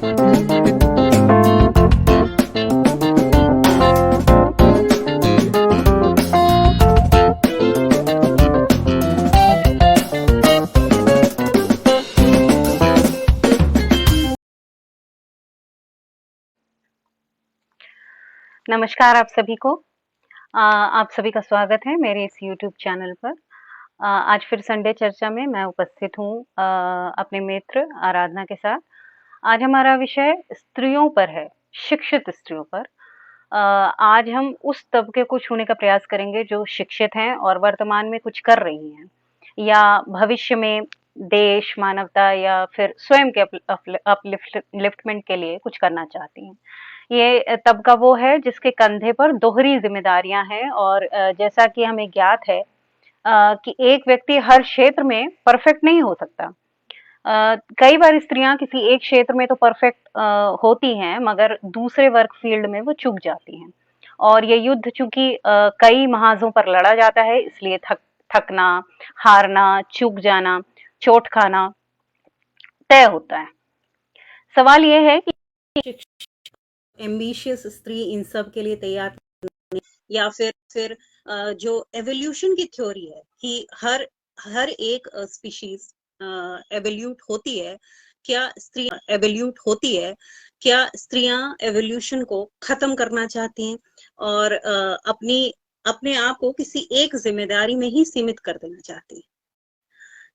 नमस्कार आप सभी को। आप सभी का स्वागत है मेरे इस यूट्यूब चैनल पर। आज फिर संडे चर्चा में मैं उपस्थित हूँ अपने मित्र आराधना के साथ। आज हमारा विषय स्त्रियों पर है, शिक्षित स्त्रियों पर। आज हम उस तबके को छूने का प्रयास करेंगे जो शिक्षित हैं और वर्तमान में कुछ कर रही हैं या भविष्य में देश, मानवता या फिर स्वयं के अपलिफ्टमेंट के लिए कुछ करना चाहती हैं। ये तबका वो है जिसके कंधे पर दोहरी जिम्मेदारियां हैं और जैसा कि हमें ज्ञात है कि एक व्यक्ति हर क्षेत्र में परफेक्ट नहीं हो सकता। कई बार स्त्रियां किसी एक क्षेत्र में तो परफेक्ट होती हैं मगर दूसरे वर्क फील्ड में वो चूक जाती हैं। और ये युद्ध चूंकि कई महाजों पर लड़ा जाता है इसलिए थकना, हारना, चूक जाना, चोट खाना तय होता है। सवाल ये है कि एम्बिशियस स्त्री इन सब के लिए तैयार या फिर जो एवोल्यूशन की थ्योरी है कि हर एक स्पीशीज एवोल्यूट होती है, क्या स्त्रियां एवोल्यूशन को खत्म करना चाहती हैं और अपने आप को किसी एक जिम्मेदारी में ही सीमित कर देना चाहती हैं।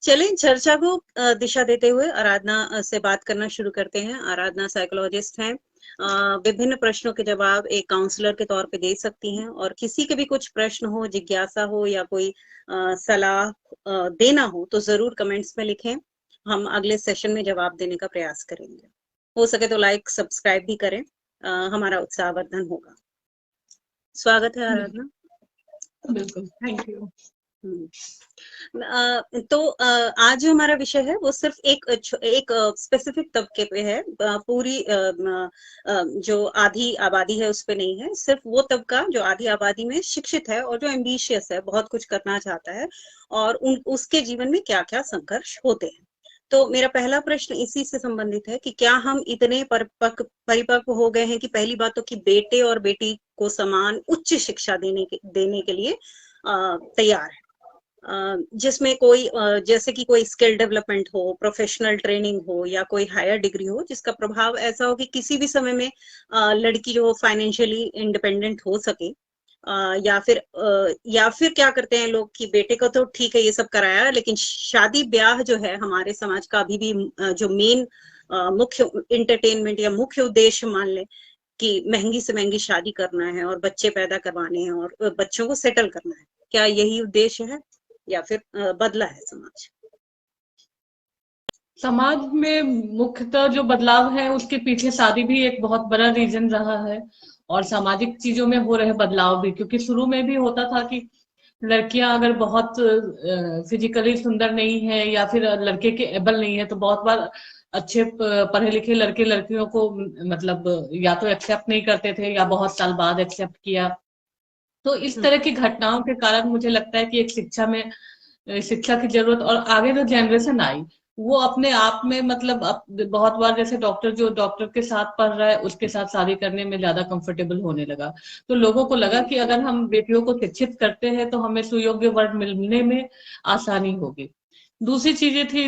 चलें चर्चा को दिशा देते हुए आराधना से बात करना शुरू करते हैं। आराधना साइकोलॉजिस्ट हैं, विभिन्न प्रश्नों के जवाब एक काउंसलर के तौर पे दे सकती हैं और किसी के भी कुछ प्रश्न हो, जिज्ञासा हो या कोई सलाह देना हो तो जरूर कमेंट्स में लिखें। हम अगले सेशन में जवाब देने का प्रयास करेंगे। हो सके तो लाइक सब्सक्राइब भी करें, हमारा उत्साहवर्धन होगा। स्वागत है आराधना। बिल्कुल, थैंक यू। तो आज जो हमारा विषय है वो सिर्फ एक स्पेसिफिक तबके पे है, पूरी जो आधी आबादी है उस पे नहीं है। सिर्फ वो तबका जो आधी आबादी में शिक्षित है और जो एम्बिशियस है, बहुत कुछ करना चाहता है और उसके जीवन में क्या क्या संघर्ष होते हैं। तो मेरा पहला प्रश्न इसी से संबंधित है कि क्या हम इतने परिपक्व हो गए हैं कि पहली बात तो कि बेटे और बेटी को समान उच्च शिक्षा देने के लिए तैयार है, जिसमें कोई जैसे कि कोई स्किल डेवलपमेंट हो, प्रोफेशनल ट्रेनिंग हो या कोई हायर डिग्री हो जिसका प्रभाव ऐसा हो कि किसी भी समय में लड़की जो फाइनेंशियली इंडिपेंडेंट हो सके, या फिर क्या करते हैं लोग कि बेटे को तो ठीक है ये सब कराया, लेकिन शादी ब्याह जो है हमारे समाज का अभी भी जो मेन मुख्य इंटरटेनमेंट या मुख्य उद्देश्य मान ले कि महंगी से महंगी शादी करना है और बच्चे पैदा करवाने हैं और बच्चों को सेटल करना है। क्या यही उद्देश्य है या फिर बदला है समाज? समाज में मुख्यतः जो बदलाव है उसके पीछे शादी भी एक बहुत बड़ा रीजन रहा है और सामाजिक चीजों में हो रहे बदलाव भी, क्योंकि शुरू में भी होता था कि लड़कियां अगर बहुत फिजिकली सुंदर नहीं है या फिर लड़के के एबल नहीं है तो बहुत बार अच्छे पढ़े लिखे लड़के लड़कियों को मतलब या तो एक्सेप्ट नहीं करते थे या बहुत साल बाद एक्सेप्ट किया। तो इस तरह की घटनाओं के कारण मुझे लगता है कि एक शिक्षा की जरूरत और आगे जो जनरेशन आई वो अपने आप में मतलब बहुत बार जैसे जो डॉक्टर के साथ पढ़ रहा है उसके साथ शादी करने में ज्यादा कंफर्टेबल होने लगा। तो लोगों को लगा कि अगर हम बेटियों को शिक्षित करते हैं तो हमें सुयोग्य वर मिलने में आसानी होगी। दूसरी चीजें थी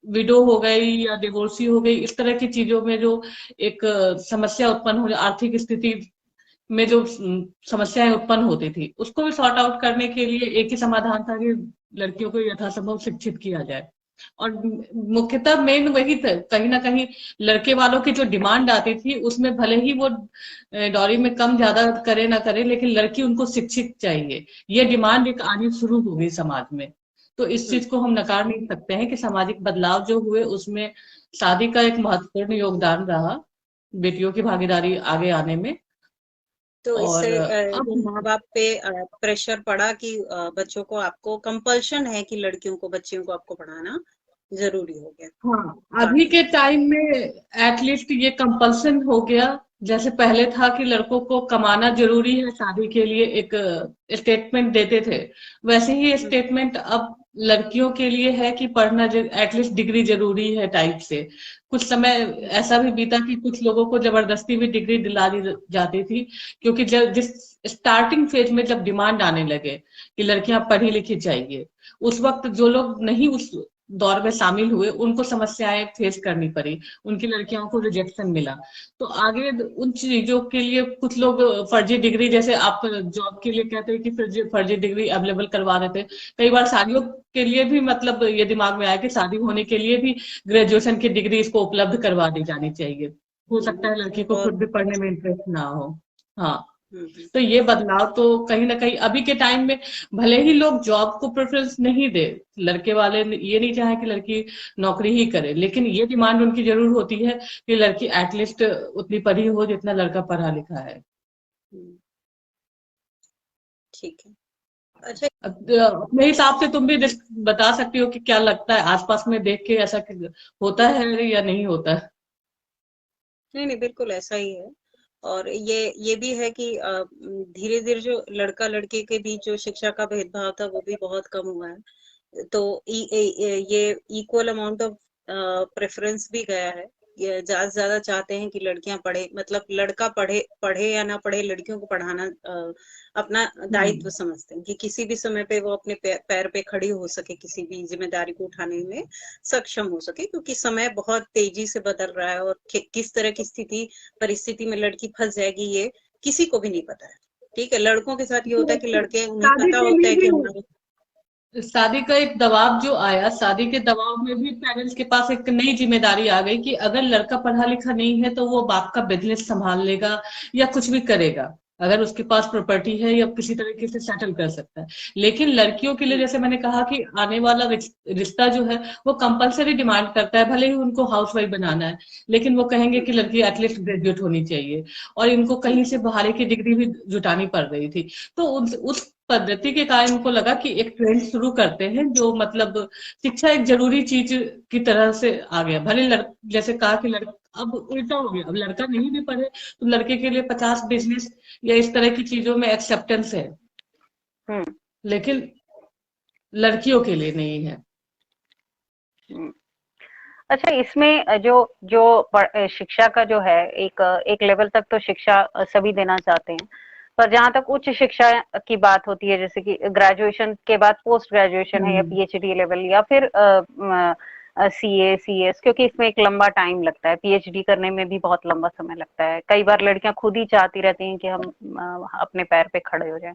विडो हो गई या डिवोर्सी हो गई, इस तरह की चीजों में जो एक समस्या उत्पन्न हो, आर्थिक स्थिति में जो समस्याएं उत्पन्न होती थी उसको भी सॉर्ट आउट करने के लिए एक ही समाधान था कि लड़कियों को यथासंभव शिक्षित किया जाए। और मुख्यतः मेन वही था, कहीं ना कहीं लड़के वालों की जो डिमांड आती थी उसमें भले ही वो डॉरी में कम ज्यादा करे ना करे लेकिन लड़की उनको शिक्षित चाहिए, ये डिमांड एक आनी शुरू हो गई समाज में। तो इस चीज को हम नकार नहीं सकते हैं कि सामाजिक बदलाव जो हुए उसमें शादी का एक महत्वपूर्ण योगदान रहा, बेटियों की भागीदारी आगे आने में। तो और इससे अब माँ बाप पे प्रेशर पड़ा कि बच्चों को, आपको कंपल्शन है कि लड़कियों को, बच्चियों को आपको पढ़ाना जरूरी हो गया। हाँ, अभी के टाइम में एटलीस्ट ये कंपल्सन हो गया। जैसे पहले था कि लड़कों को कमाना जरूरी है शादी के लिए एक स्टेटमेंट देते थे, वैसे ही स्टेटमेंट अब लड़कियों के लिए है कि पढ़ना एटलीस्ट डिग्री जरूरी है टाइप से। कुछ समय ऐसा भी बीता कि कुछ लोगों को जबरदस्ती भी डिग्री दिला दी जाती थी, क्योंकि जब जिस स्टार्टिंग फेज में जब डिमांड आने लगे कि लड़कियां पढ़ी लिखी चाहिए, उस वक्त जो लोग नहीं उस दौर में शामिल हुए उनको समस्याएं फेस करनी पड़ी, उनकी लड़कियों को रिजेक्शन मिला। तो आगे उन चीजों के लिए कुछ लोग फर्जी डिग्री, जैसे आप जॉब के लिए कहते हैं कि फर्जी डिग्री अवेलेबल करवा रहे थे, कई बार शादियों के लिए भी मतलब ये दिमाग में आया कि शादी होने के लिए भी ग्रेजुएशन की डिग्री इसको उपलब्ध करवा दी जानी चाहिए। हो सकता है लड़की को खुद बहुत भी पढ़ने में इंटरेस्ट ना हो। हाँ, हम्म, तो ये बदलाव तो कहीं ना कहीं अभी के टाइम में, भले ही लोग जॉब को प्रेफरेंस नहीं दे, लड़के वाले ये नहीं चाहे कि लड़की नौकरी ही करे, लेकिन ये डिमांड उनकी जरूर होती है कि लड़की एटलीस्ट उतनी पढ़ी हो जितना लड़का पढ़ा लिखा है। हम्म, ठीक है। अच्छा। अपने हिसाब से तुम भी बता सकती हो कि क्या लगता है आसपास में देख के, ऐसा होता है या नहीं होता है? नहीं नहीं, बिल्कुल ऐसा ही है। और ये भी है कि धीरे धीरे जो लड़का लड़के के बीच जो शिक्षा का भेदभाव था वो भी बहुत कम हुआ है। तो ये इक्वल अमाउंट ऑफ प्रेफरेंस भी गया है। ये ज्यादा से ज्यादा चाहते हैं कि लड़कियां पढ़े, मतलब लड़का पढ़े पढ़े या ना पढ़े, लड़कियों को पढ़ाना अपना दायित्व हम्म। समझते हैं कि किसी भी समय पे वो अपने पैर पे खड़ी हो सके, किसी भी जिम्मेदारी को उठाने में सक्षम हो सके, क्योंकि समय बहुत तेजी से बदल रहा है और किस तरह की परिस्थिति में लड़की फंस जाएगी ये किसी को भी नहीं पता है। ठीक है, लड़कों के साथ ये होता है कि लड़के, उन्हें शादी पता के होता लिए है कि भी, हमारे। शादी का एक दबाव जो आया, शादी के दबाव में भी पेरेंट्स के पास एक नई जिम्मेदारी आ गई कि अगर लड़का पढ़ा लिखा नहीं है तो वो बाप का बिजनेस संभाल लेगा या कुछ भी करेगा, अगर उसके पास प्रॉपर्टी है या किसी तरीके से सेटल कर सकता है। लेकिन लड़कियों के लिए, जैसे मैंने कहा कि आने वाला रिश्ता जो है वो कंपलसरी डिमांड करता है, भले ही उनको हाउस वाइफ बनाना है, लेकिन वो कहेंगे कि लड़की एटलीस्ट ग्रेजुएट होनी चाहिए, और इनको कहीं से बाहर की डिग्री भी जुटानी पड़ रही थी। तो उस पद्धति के कारण उनको लगा कि एक ट्रेंड शुरू करते हैं, जो मतलब शिक्षा एक जरूरी चीज की तरह से आ गया। भले जैसे कहा कि अब उल्टा हो गया, अब लड़का नहीं भी पढ़े तो लड़के के लिए 50 बिजनेस या इस तरह की चीजों में एक्सेप्टेंस है, हम्म लेकिन लड़कियों के लिए नहीं है। हम्म। अच्छा, इसमें जो जो शिक्षा का जो है, एक एक लेवल तक तो शिक्षा सभी देना चाहते हैं, पर जहां तक उच्च शिक्षा की बात होती है, जैसे कि ग्रेजुएशन के बाद पोस्ट ग्रेजुएशन है या हम्म। पीएचडी लेवल या फिर सीए सीएस, क्योंकि इसमें एक लंबा टाइम लगता है, पीएचडी करने में भी बहुत लंबा समय लगता है। कई बार लड़कियां खुद ही चाहती रहती हैं कि हम अपने पैर पे खड़े हो जाएं।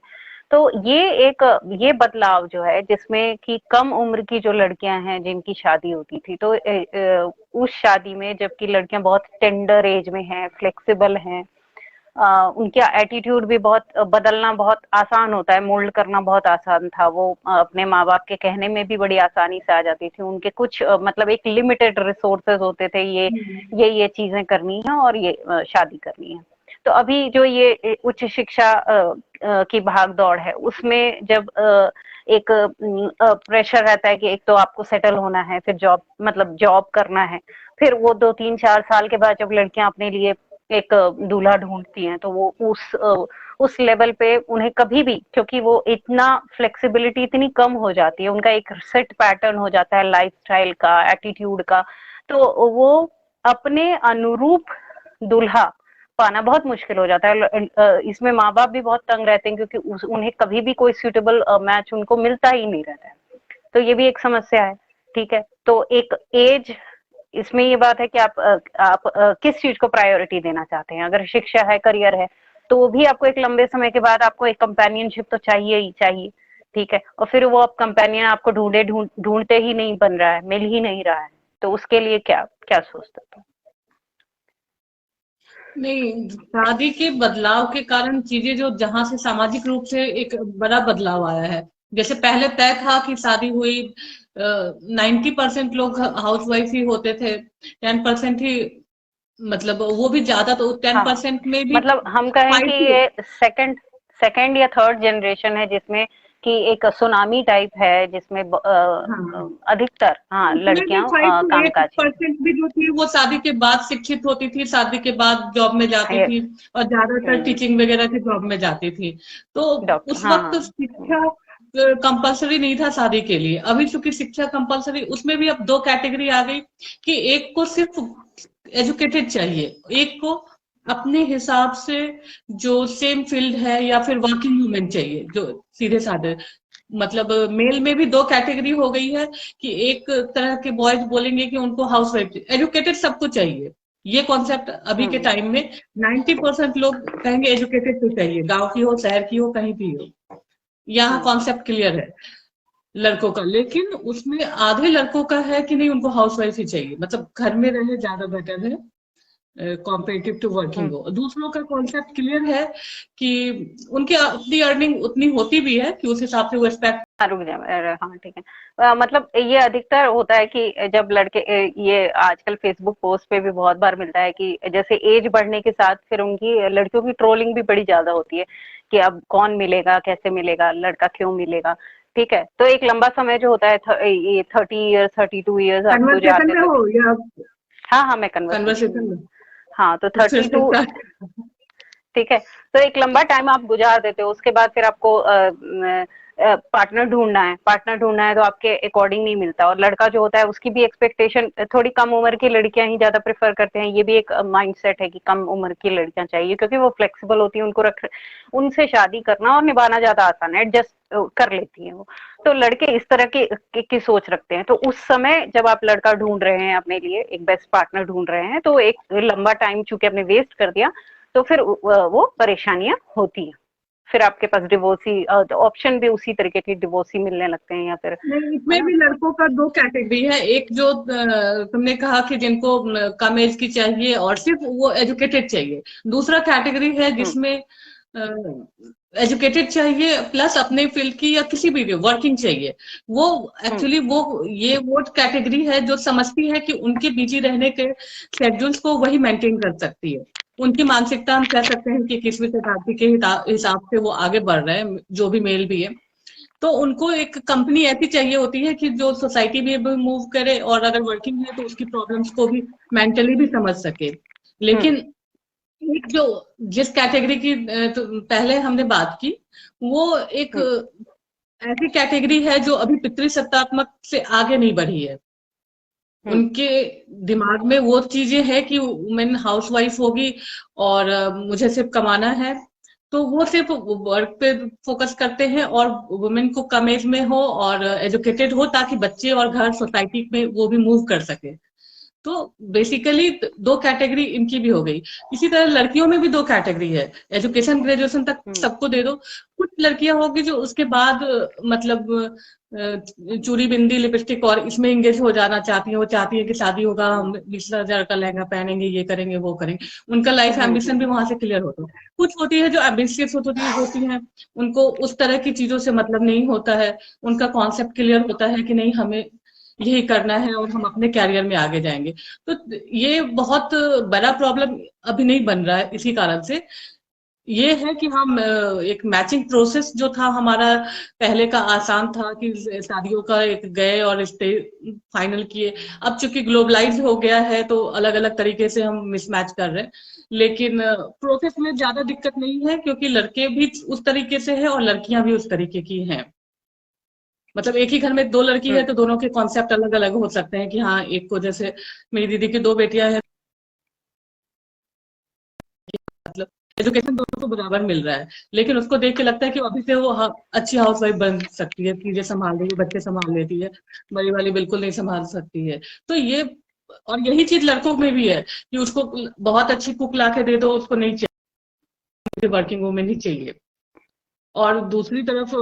तो ये बदलाव जो है, जिसमें कि कम उम्र की जो लड़कियां हैं जिनकी शादी होती थी, तो उस शादी में जबकि लड़कियां बहुत टेंडर एज में हैं, फ्लेक्सिबल हैं, उनका एटीट्यूड भी बहुत बदलना बहुत आसान होता है, मोल्ड करना बहुत आसान था। वो अपने माँ बाप के कहने में भी बड़ी आसानी से आ जाती थी। उनके कुछ मतलब एक लिमिटेड रिसोर्सेज होते थे, ये चीजें करनी है और ये शादी करनी है। तो अभी जो ये उच्च शिक्षा की भाग दौड़ है, उसमें जब एक प्रेशर रहता है कि एक तो आपको सेटल होना है, फिर जॉब करना है, फिर वो 2 3 4 साल के बाद जब लड़कियां अपने लिए एक दूल्हा ढूंढती हैं, तो वो उस लेवल पे उन्हें कभी भी, क्योंकि वो इतना फ्लेक्सिबिलिटी इतनी कम हो जाती है, उनका एक सेट पैटर्न हो जाता है लाइफस्टाइल का, एटीट्यूड का, तो वो अपने अनुरूप दूल्हा पाना बहुत मुश्किल हो जाता है। इसमें माँ बाप भी बहुत तंग रहते हैं, क्योंकि उन्हें कभी भी कोई सूटेबल मैच उनको मिलता ही नहीं रहता है। तो ये भी एक समस्या है। ठीक है, तो एक एज, इसमें ये बात है कि आप किस चीज को प्रायोरिटी देना चाहते हैं। अगर शिक्षा है, करियर है, तो वो भी आपको एक लंबे समय के बाद आपको एक कंपेनियनशिप तो चाहिए ही चाहिए। ठीक है, और फिर वो आप कंपेनियन आपको ढूंढते ही नहीं बन रहा है, मिल ही नहीं रहा है, तो उसके लिए क्या क्या सोचते हैं? नहीं, शादी के बदलाव के कारण चीजें जो जहां से सामाजिक रूप से एक बड़ा बदलाव आया है, जैसे पहले तय था कि शादी हुई 90% लोग हाउस वाइफ ही होते थे, 10% ही, मतलब वो भी ज्यादा, तो टेन हाँ हाँ, परसेंट में भी मतलब हम कहें कि 5 ये सेकंड सेकंड या थर्ड जनरेशन है, जिसमें कि एक सुनामी टाइप है, जिसमें हाँ, अधिकतर हाँ उसमें भी लड़कियां 5 to 8 कामकाजी परसेंट भी जो थी वो शादी के बाद शिक्षित होती थी, शादी के बाद जॉब में जाती हैं। थी, और ज्यादातर टीचिंग वगैरह की जॉब में जाती थी। तो डॉक्टर, उस हाँ वक्त हाँ। शिक्षा कंपलसरी नहीं था शादी के लिए। अभी चूंकि शिक्षा कंपलसरी, उसमें भी अब दो कैटेगरी आ गई कि एक को सिर्फ एजुकेटेड चाहिए, एक को अपने हिसाब से जो सेम फील्ड है, या फिर वर्किंग वुमेन चाहिए जो सीधे साधे, मतलब मेल में भी दो कैटेगरी हो गई है कि एक तरह के बॉयज बोलेंगे कि उनको हाउस वाइफ, एजुकेटेड सबको चाहिए। ये कॉन्सेप्ट अभी के हम्म टाइम में 90% लोग कहेंगे एजुकेटेड तो चाहिए, गांव की हो शहर की हो कहीं भी हो। यहाँ हम्म कॉन्सेप्ट क्लियर है लड़कों का, लेकिन उसमें आधे लड़कों का है कि नहीं उनको हाउस वाइफ ही चाहिए, मतलब घर में रहे ज्यादा बेटर है, कॉम्पेरेटिव टू वर्किंग हम्म हो। दूसरों का कॉन्सेप्ट क्लियर है कि उनकी अपनी अर्निंग उतनी होती भी है कि उस हिसाब से वो एक्सपेक्ट। हाँ, रुक जा, हाँ ठीक है। मतलब ये अधिकतर होता है कि जब लड़के ये आजकल फेसबुक पोस्ट पे भी बहुत बार मिलता है कि जैसे एज बढ़ने के साथ फिर उनकी लड़कियों की ट्रोलिंग भी बड़ी ज्यादा होती है कि अब कौन मिलेगा, कैसे मिलेगा, लड़का क्यों मिलेगा। ठीक है, तो एक लंबा समय जो होता है ये 30 ईयर्स 32 ईयर्स आप गुजार कन्वर्सेशन में देते हो हो। या हाँ हाँ, मैं कन्वर्सेशन में कन्वर्सेशन हूँ। में? हाँ, तो तो फिर 32, स्टार्ट। ठीक है। तो एक लंबा टाइम आप गुजार देते हो, उसके बाद फिर आपको पार्टनर ढूंढना है, पार्टनर ढूंढना है तो आपके अकॉर्डिंग नहीं मिलता, और लड़का जो होता है उसकी भी एक्सपेक्टेशन, थोड़ी कम उम्र की लड़कियां ही ज्यादा प्रेफर करते हैं। ये भी एक माइंडसेट है कि कम उम्र की लड़कियां चाहिए, क्योंकि वो फ्लेक्सिबल होती है, उनको रख, उनसे शादी करना और निभाना ज्यादा आसान है, एडजस्ट कर लेती हैं वो। तो लड़के इस तरह की सोच रखते हैं। तो उस समय जब आप लड़का ढूंढ रहे हैं अपने लिए, एक बेस्ट पार्टनर ढूंढ रहे हैं, तो एक लंबा टाइम चूंकि आपने वेस्ट कर दिया, तो फिर वो परेशानियां होती हैं। फिर आपके पास डिवोर्सी ऑप्शन भी उसी तरीके के डिवोर्सी मिलने लगते हैं, या फिर, नहीं, है इसमें ना। भी लड़कों का दो कैटेगरी है। एक जो तुमने कहा कि जिनको कम एज की चाहिए और सिर्फ वो एजुकेटेड चाहिए। दूसरा कैटेगरी है हम्म जिसमें एजुकेटेड चाहिए प्लस अपने फील्ड की या किसी भी वर्किंग चाहिए। वो हम्म एक्चुअली वो कैटेगरी है जो समझती है कि उनके बिजी रहने के शेड्यूल्स को वही मेंटेन कर सकती है। उनकी मानसिकता हम कह सकते हैं कि 21वीं शताब्दी के हिसाब से वो आगे बढ़ रहे हैं, जो भी मेल भी है। तो उनको एक कंपनी ऐसी चाहिए होती है कि जो सोसाइटी में भी मूव करे, और अगर वर्किंग है तो उसकी प्रॉब्लम्स को भी मेंटली भी समझ सके। हम्म लेकिन एक जो जिस कैटेगरी की तो पहले हमने बात की, वो एक हम्म ऐसी कैटेगरी है जो अभी पितृसत्तात्मक से आगे नहीं बढ़ी है। हम्म उनके दिमाग में वो चीजें हैं कि वुमेन हाउसवाइफ होगी और मुझे सिर्फ कमाना है। तो वो सिर्फ वर्क पे फोकस करते हैं, और वुमेन को कम एज में हो और एजुकेटेड हो ताकि बच्चे और घर सोसाइटी में वो भी मूव कर सके। तो बेसिकली दो कैटेगरी इनकी भी हो गई। इसी तरह लड़कियों में भी दो कैटेगरी है। एजुकेशन ग्रेजुएशन तक हम्म सबको दे दो, कुछ लड़कियां होगी जो उसके बाद मतलब चूड़ी बिंदी लिपस्टिक और इसमें एंगेज हो जाना चाहती हैं। वो चाहती है कि शादी होगा, हम 20,000 का लहंगा पहनेंगे, ये करेंगे वो करेंगे। उनका लाइफ एम्बिशन भी हम्म वहां से क्लियर होता है। कुछ होती है जो एम्बिशियस होती हैं, उनको उस तरह की चीजों से मतलब नहीं होता है। उनका कॉन्सेप्ट क्लियर होता है कि नहीं, हमें यही करना है और हम अपने कैरियर में आगे जाएंगे। तो ये बहुत बड़ा प्रॉब्लम अभी नहीं बन रहा है। इसी कारण से ये है कि हम एक मैचिंग प्रोसेस जो था हमारा पहले का आसान था कि शादियों का एक गए और रिश्ते फाइनल किए। अब चूंकि ग्लोबलाइज हो गया है तो अलग अलग तरीके से हम मिसमैच कर रहे हैं। लेकिन प्रोसेस में ज्यादा दिक्कत नहीं है, क्योंकि लड़के भी उस तरीके से है और लड़कियां भी उस तरीके की हैं। मतलब एक ही घर में दो लड़की है हम्म तो दोनों के कॉन्सेप्ट अलग अलग हो सकते हैं कि हाँ, एक को जैसे मेरी दीदी की दो बेटियां हैं, मतलब एजुकेशन दोनों को बराबर मिल रहा है, लेकिन उसको देख के लगता है कि अभी से वो अच्छी हाउस वाइफ बन सकती है, चीजें संभाल लेगी, बच्चे संभाल लेती है, बड़ी वाली बिल्कुल नहीं संभाल सकती है। तो ये, और यही चीज लड़कों में भी है कि उसको बहुत अच्छी कुक ला के दे दो, उसको नहीं चाहिए, वर्किंग वूमेन ही चाहिए। और दूसरी तरफ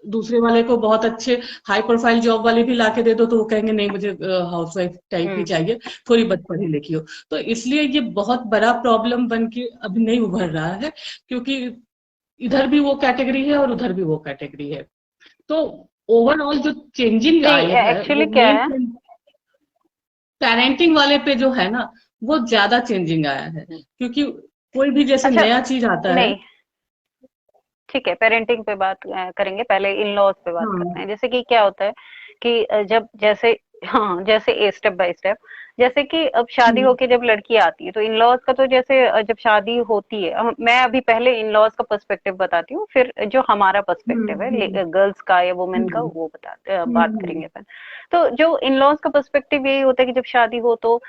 दूसरे वाले को बहुत अच्छे हाई प्रोफाइल जॉब वाली भी लाके दे दो तो वो कहेंगे नहीं, मुझे हाउसवाइफ टाइप ही हम्म चाहिए, थोड़ी बच पढ़ी लिखी हो। तो इसलिए ये बहुत बड़ा प्रॉब्लम बन के अभी नहीं उभर रहा है, क्योंकि इधर भी वो कैटेगरी है और उधर भी वो कैटेगरी है। तो ओवरऑल जो चेंजिंग नहीं, आए है एक्चुअली वो क्या मेन है। पेरेंटिंग वाले पे जो है ना, वो ज्यादा चेंजिंग आया है। क्योंकि कोई भी जैसे अच्छा, नया चीज आता है। नहीं, ठीक है, पेरेंटिंग पे बात करेंगे, पहले इन लॉज पे बात करते हाँ। हैं। जैसे कि क्या होता है कि जब जैसे, हाँ, जैसे ए स्टेप बाय स्टेप, जैसे कि अब शादी हम्म होके जब लड़की आती है तो इन लॉज का तो जैसे जब शादी होती है, मैं अभी पहले इन लॉज का पर्सपेक्टिव बताती हूँ, फिर जो हमारा पर्सपेक्टिव हम्म है गर्ल्स का या वुमेन का, हम्म वो बताते बात हम्म करेंगे अपन। तो जो इन लॉज का पर्सपेक्टिव यही होता है कि जब शादी हो तो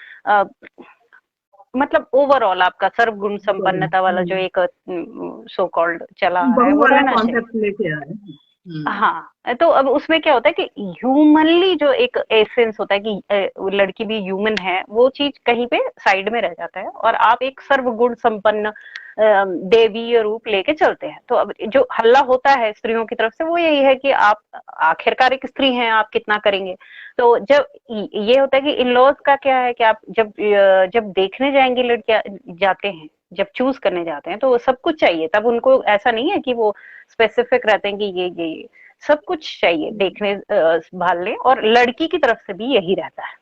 मतलब ओवरऑल आपका सर्वगुण संपन्नता वाला जो एक सो कॉल्ड चला आ रहा है बहु वो वाला रहना चाहिए। कॉन्सेप्ट लेके आए हैं। हाँ, तो अब उसमें क्या होता है कि ह्यूमनली जो एक एसेंस होता है कि वो लड़की भी ह्यूमन है, वो चीज कहीं पे साइड में रह जाता है और आप एक सर्वगुण संपन्न देवीय रूप लेके चलते हैं। तो अब जो हल्ला होता है स्त्रियों की तरफ से वो यही है कि आप आखिरकार एक स्त्री हैं, आप कितना करेंगे। तो जब ये होता है कि इन लॉज का क्या है कि आप जब देखने जाएंगे लड़कियां जाते हैं, जब चूज करने जाते हैं तो वो सब कुछ चाहिए, तब उनको ऐसा नहीं है कि वो स्पेसिफिक रहते हैं कि ये सब कुछ चाहिए देखने भालने, और लड़की की तरफ से भी यही रहता है।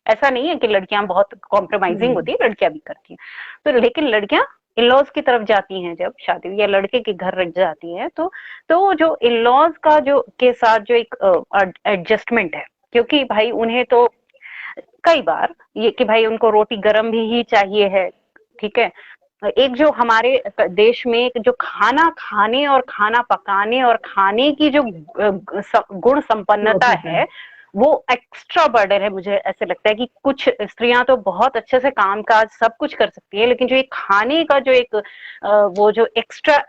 ऐसा नहीं है कि लड़कियां बहुत कॉम्प्रोमाइजिंग होती है, लड़कियां भी करती हैं। तो लेकिन लड़कियां इन लॉज की तरफ जाती हैं जब शादी, या लड़के के घर रह जाती हैं, तो जो इन लॉज का जो के साथ जो एक एडजस्टमेंट है, क्योंकि भाई उन्हें तो कई बार ये कि भाई उनको रोटी गरम भी ही चाहिए है, ठीक है। एक जो हमारे देश में एक जो खाना खाने और खाना पकाने और खाने की जो गुण संपन्नता प्रोसेस है। है, वो एक्स्ट्रा बर्डन है। मुझे ऐसे लगता है कि कुछ स्त्रियां तो बहुत अच्छे से काम काज सब कुछ कर सकती है, लेकिन जो एक खाने का जो एक वो जो एक्स्ट्रा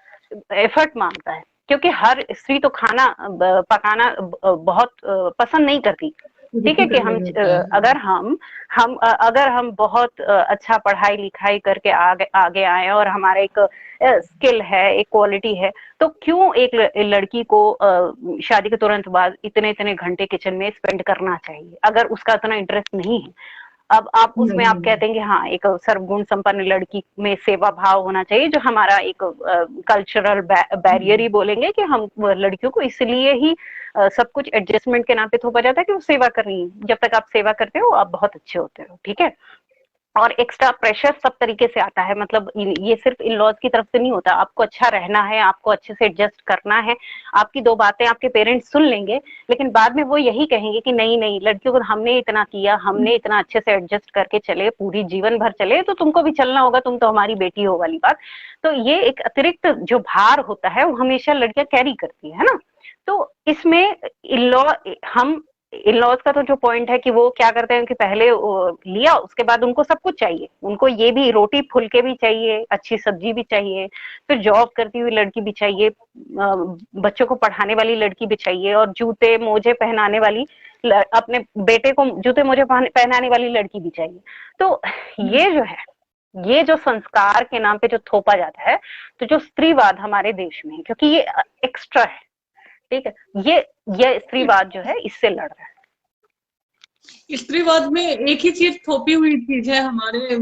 एफर्ट मांगता है, क्योंकि हर स्त्री तो खाना पकाना बहुत पसंद नहीं करती। ठीक है कि डिफिकल्ट हम नहीं होता है। अगर हम बहुत अच्छा पढ़ाई लिखाई करके आगे आगे आए और हमारा एक स्किल है, एक क्वालिटी है, तो क्यों एक लड़की को शादी के तुरंत बाद इतने इतने घंटे किचन में स्पेंड करना चाहिए, अगर उसका इतना इंटरेस्ट नहीं है। अब आप उसमें आप नहीं। कहते हैं कि हाँ, एक सर्वगुण संपन्न लड़की में सेवा भाव होना चाहिए, जो हमारा एक कल्चरल बैरियर ही बोलेंगे कि हम लड़कियों को इसलिए ही सब कुछ एडजस्टमेंट के नाम पे थोपा जाता है कि वो सेवा कर रही है। जब तक आप सेवा करते हो आप बहुत अच्छे होते हो, ठीक है। और एक्स्ट्रा प्रेशर सब तरीके से आता है, मतलब ये सिर्फ इन लॉज की तरफ से नहीं होता। आपको अच्छा रहना है, आपको अच्छे से एडजस्ट करना है, आपकी दो बातें आपके पेरेंट्स सुन लेंगे, लेकिन बाद में वो यही कहेंगे कि नहीं नहीं, लड़कियों को हमने इतना किया, हमने इतना अच्छे से एडजस्ट करके चले, पूरी जीवन भर चले, तो तुमको भी चलना होगा, तुम तो हमारी बेटी हो वाली बात। तो ये एक अतिरिक्त जो भार होता है वो हमेशा लड़कियां कैरी करती है ना। तो इसमें इन लॉ हम इन लॉज का तो जो पॉइंट है कि वो क्या करते हैं कि पहले लिया, उसके बाद उनको सब कुछ चाहिए, उनको ये भी रोटी फुलके भी चाहिए, अच्छी सब्जी भी चाहिए, फिर जॉब करती हुई लड़की भी चाहिए, बच्चों को पढ़ाने वाली लड़की भी चाहिए, और जूते मोजे पहनाने वाली, अपने बेटे को जूते मोजे पहनाने वाली लड़की भी चाहिए। तो ये जो है, ये जो संस्कार के नाम पे जो थोपा जाता है, तो जो स्त्रीवाद हमारे देश में है, क्योंकि ये एक्स्ट्रा है, ठीक है, ये स्त्रीवाद जो है इससे लड़ रहा है। स्त्रीवाद में एक ही चीज थोपी हुई चीज है हमारे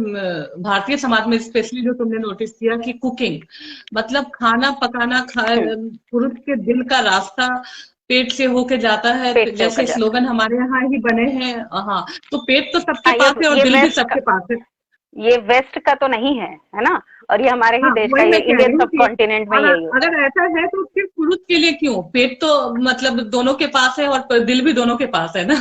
भारतीय समाज में, स्पेशली जो तुमने नोटिस किया कि कुकिंग, मतलब खाना पकाना, पुरुष के दिल का रास्ता पेट से होके जाता है, पेट से होकर जैसे जाता स्लोगन हमारे यहाँ ही बने हैं। हाँ, तो पेट तो सबके है। हाँ, पास है और ये दिल भी वेस्ट का, सबके पास है। ये वेस्ट का तो नहीं है ना, और ये हमारे ही हाँ, देश का, वही ये मैं कह इंडियन रही हूँ सब कि कॉन्टिनेंट में अगर यही होता है। अगर ऐसा है तो सिर्फ पुरुष के लिए क्यों? पेट तो मतलब दोनों के पास है और दिल भी दोनों के पास है ना।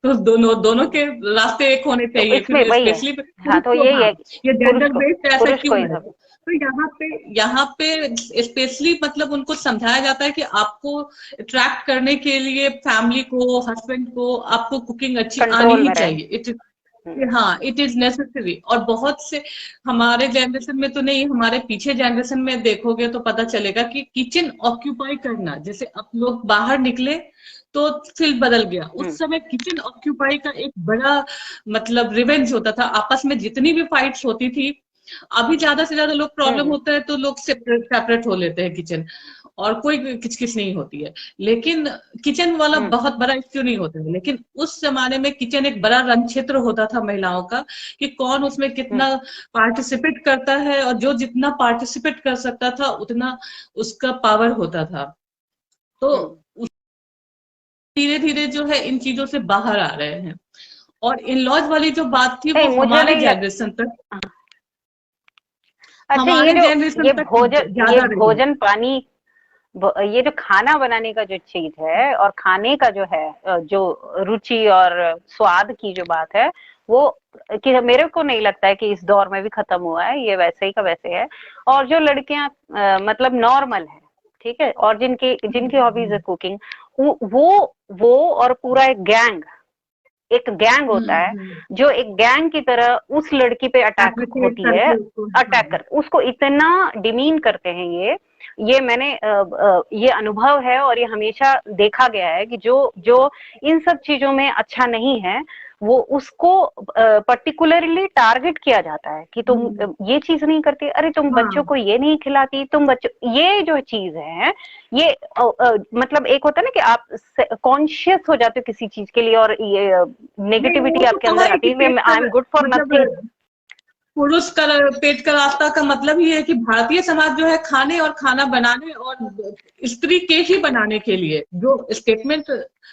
तो दोनों दोनों के रास्ते एक होने तो चाहिए, इसमें फिर वही है। स्पेशली हाँ, पुरुष तो को। यही हाँ, है, ये जेंडर बेस्ड ऐसा पुरुष को क्यों ही है? सब। तो यहाँ पे स्पेशली मतलब उनको समझाया जाता है कि आपको अट्रैक्ट करने के लिए फैमिली को, हस्बैंड को, आपको कुकिंग अच्छी आनी कंट्रोल ही में रहे। चाहिए। हाँ, इट इज नेसेसरी। और बहुत से हमारे जनरेशन में तो नहीं, हमारे पीछे जनरेशन में देखोगे तो पता चलेगा कि किचन ऑक्यूपाई करना, जैसे अब लोग बाहर निकले तो फील्ड बदल गया, हम्म, उस समय किचन ऑक्यूपाई का एक बड़ा मतलब रिवेंज होता था। आपस में जितनी भी फाइट्स होती थी, अभी ज्यादा से ज्यादा लोग प्रॉब्लम हम्म, होता है तो लोग सेपरेट सेपरेट हो लेते हैं किचन, और कोई किचकिच नहीं होती है। लेकिन किचन वाला हम्म, बहुत बड़ा इश्यू नहीं होता है, लेकिन उस जमाने में किचन एक बड़ा रण क्षेत्र होता था महिलाओं का, कि कौन उसमें हम्म, कितना पार्टिसिपेट करता है, और जो जितना पार्टिसिपेट कर सकता था उतना उसका पावर होता था। तो हम्म। धीरे धीरे जो है इन चीजों से बाहर आ रहे हैं। और इन लॉज वाली जो बात थी नहीं, वो मुझे हमारे नहीं लग। जनरेशन तक अच्छा, हमारे जनरेशन तक ये ज्यादा रही है। भोजन पानी, ये जो खाना बनाने का जो चीज है और खाने का जो है, जो रुचि और स्वाद की जो बात है, वो कि मेरे को नहीं लगता है कि इस दौर में भी खत्म हुआ है, ये वैसे ही का वैसे है। और जो लड़कियां मतलब नॉर्मल है, ठीक है, और जिनकी जिनकी हॉबीज है कुकिंग, वो वो और पूरा एक गैंग, एक गैंग होता है जो एक गैंग की तरह उस लड़की पे अटैक एडवोकेट होती है, करके उसको, हाँ। अटैक कर उसको इतना डिमीन करते हैं। ये मैंने ये अनुभव है और ये हमेशा देखा गया है कि जो जो इन सब चीजों में अच्छा नहीं है वो उसको पर्टिकुलरली टारगेट किया जाता है कि तुम ये चीज नहीं करती, अरे तुम बच्चों हाँ को ये नहीं खिलाती, तुम बच्चों, ये जो चीज है ये मतलब एक होता है ना कि आप कॉन्शियस हो जाते हो किसी चीज के लिए और ये नहीं, नेगेटिविटी वो तो आपके कहा अंदर है आती कि है, पेट आई का एम गुड फॉर नथिंग। मतलब पुरुष का पेट का रास्ता का मतलब ही है कि भारतीय समाज जो है खाने और खाना बनाने और स्त्री के ही बनाने के लिए जो स्टेटमेंट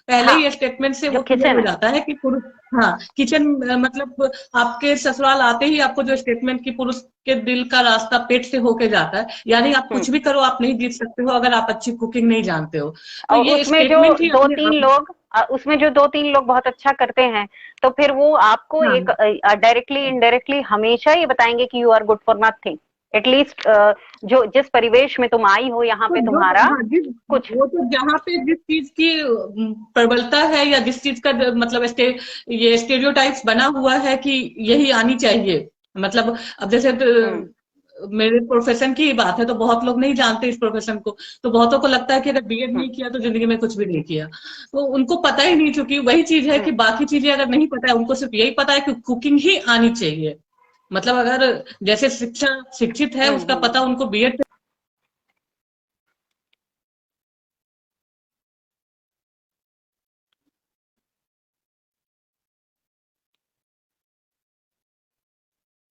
पहले हाँ, ही स्टेटमेंट से जो वो क्लियर किचन हो है। जाता है कि पुरुष, हाँ किचन मतलब आपके ससुराल आते ही आपको जो स्टेटमेंट की पुरुष के दिल का रास्ता पेट से होके जाता है, यानी आप कुछ भी करो आप नहीं जीत सकते हो अगर आप अच्छी कुकिंग नहीं जानते हो, तो और ये उसमें जो स्टेटमेंट ही दो अपने तीन आप। लोग उसमें जो दो तीन लोग बहुत अच्छा करते हैं तो फिर वो आपको एक हाँ डायरेक्टली इनडायरेक्टली हमेशा ये बताएंगे कि you are good for nothing. At least जो जिस परिवेश में तुम आई हो यहाँ तो पे जो, तुम्हारा हाँ जिस, कुछ वो तो जहाँ पे जिस चीज की प्रबलता है या जिस चीज का मतलब ये स्टेरियोटाइप्स बना हुआ है कि यही आनी चाहिए, मतलब अब जैसे हम्म मेरे प्रोफेशन की ही बात है तो बहुत लोग नहीं जानते इस प्रोफेशन को, तो बहुतों को लगता है कि अगर बीएड हम्म नहीं किया तो जिंदगी में कुछ भी नहीं किया, तो उनको पता ही नहीं, चूंकि वही चीज है कि हम्म बाकी चीजें अगर नहीं पता है उनको सिर्फ यही पता है कि कुकिंग ही आनी चाहिए, मतलब अगर जैसे शिक्षा शिक्षित है उसका हम्म। पता उनको बीएड।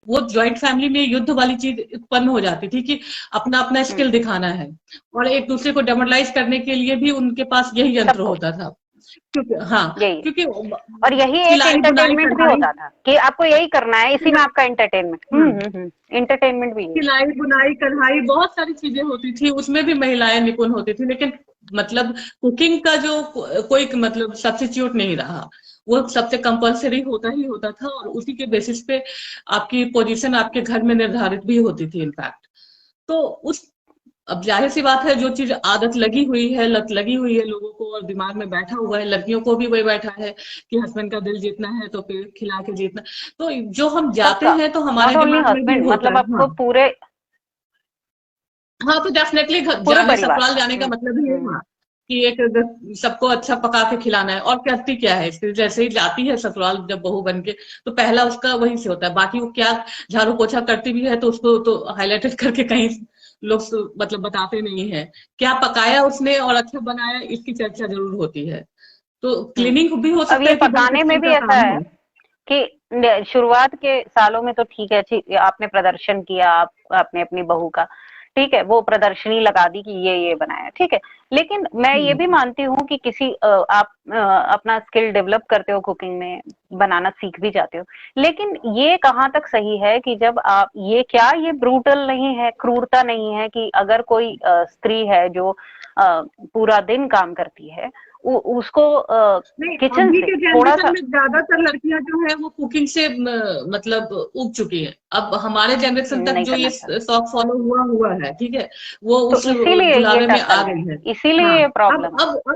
वो ज्वाइंट फैमिली में युद्ध वाली चीज उत्पन्न हो जाती थी कि अपना अपना हम्म। स्किल दिखाना है और एक दूसरे को डेमोरलाइज करने के लिए भी उनके पास यही यंत्र सबको होता था, क्योंकि हाँ यही है। क्योंकि और यही एक सिलाई बुनाई एंटरटेनमेंट भी कढ़ाई, होता था कि आपको यही करना है, इसी में सिलाई, आपका एंटरटेनमेंट। हाँ एंटरटेनमेंट भी यही है। सिलाई बुनाई कढ़ाई बहुत सारी चीजें होती थी उसमें भी महिलाएं निपुण होती थी, लेकिन मतलब कुकिंग का जो कोई मतलब सब्स्टिट्यूट नहीं रहा, वो सबसे कंपलसरी होता ही होता था और उसी के बेसिस पे आपकी पोजीशन आपके घर में निर्धारित भी होती थी इनफैक्ट। तो उस, अब जाहिर सी बात है जो चीज आदत लगी हुई है, लत लगी हुई है लोगों को और दिमाग में बैठा हुआ है, लड़कियों को भी वही बैठा है कि हस्बैंड का दिल जीतना है तो पेट खिला के जीतना, तो जो हम जाते सबका, हैं तो हमारे नॉट ओनली दिमाग में भी हस्बैंड, होता मतलब है, हाँ। आपको पूरे हाँ तो डेफिनेटली पूरे जाने परिवार ससुराल का। जाने का मतलब ही है, हाँ कि एक सबको अच्छा पका के खिलाना है, और करती क्या है स्त्री जैसे ही जाती है ससुराल जब बहू बन के, तो पहला उसका वही से होता है, बाकी वो क्या झाड़ू पोछा करती भी है तो उसको तो हाईलाइटेड करके कहीं लोग मतलब बताते नहीं है, क्या पकाया उसने और अच्छा बनाया इसकी चर्चा जरूर होती है, तो हम्म। क्लीनिंग भी हो अब सकता ये है कि बहुत पकाने में स्किल भी का ऐसा काम है है। कि शुरुआत के सालों में तो ठीक है, ठीक आपने प्रदर्शन किया, आपने अपनी बहू का ठीक है वो प्रदर्शनी लगा दी कि ये बनाया, ठीक है। लेकिन मैं ये भी हम्म, मानती हूँ कि किसी आप अपना स्किल डेवलप करते हो कुकिंग में, बनाना सीख भी जाते हो, लेकिन ये कहाँ तक सही है कि जब आप ये, क्या ये ब्रूटल नहीं है, क्रूरता नहीं है कि अगर कोई स्त्री है जो पूरा दिन काम करती है उसको नहीं किचन अभी से के थोड़ा जनरेशन सा। में ज्यादातर लड़कियां जो है वो कुकिंग से मतलब उग चुकी है, अब हमारे जनरेशन तक नहीं जो ये करना चाहते शौक फॉलो हुआ हुआ है, ठीक है, वो तो उस इसीलिए ये बुलावे में आ करते हैं, गई है। हाँ इसीलिए ये अब प्रॉब्लम है। अब अब हाँ,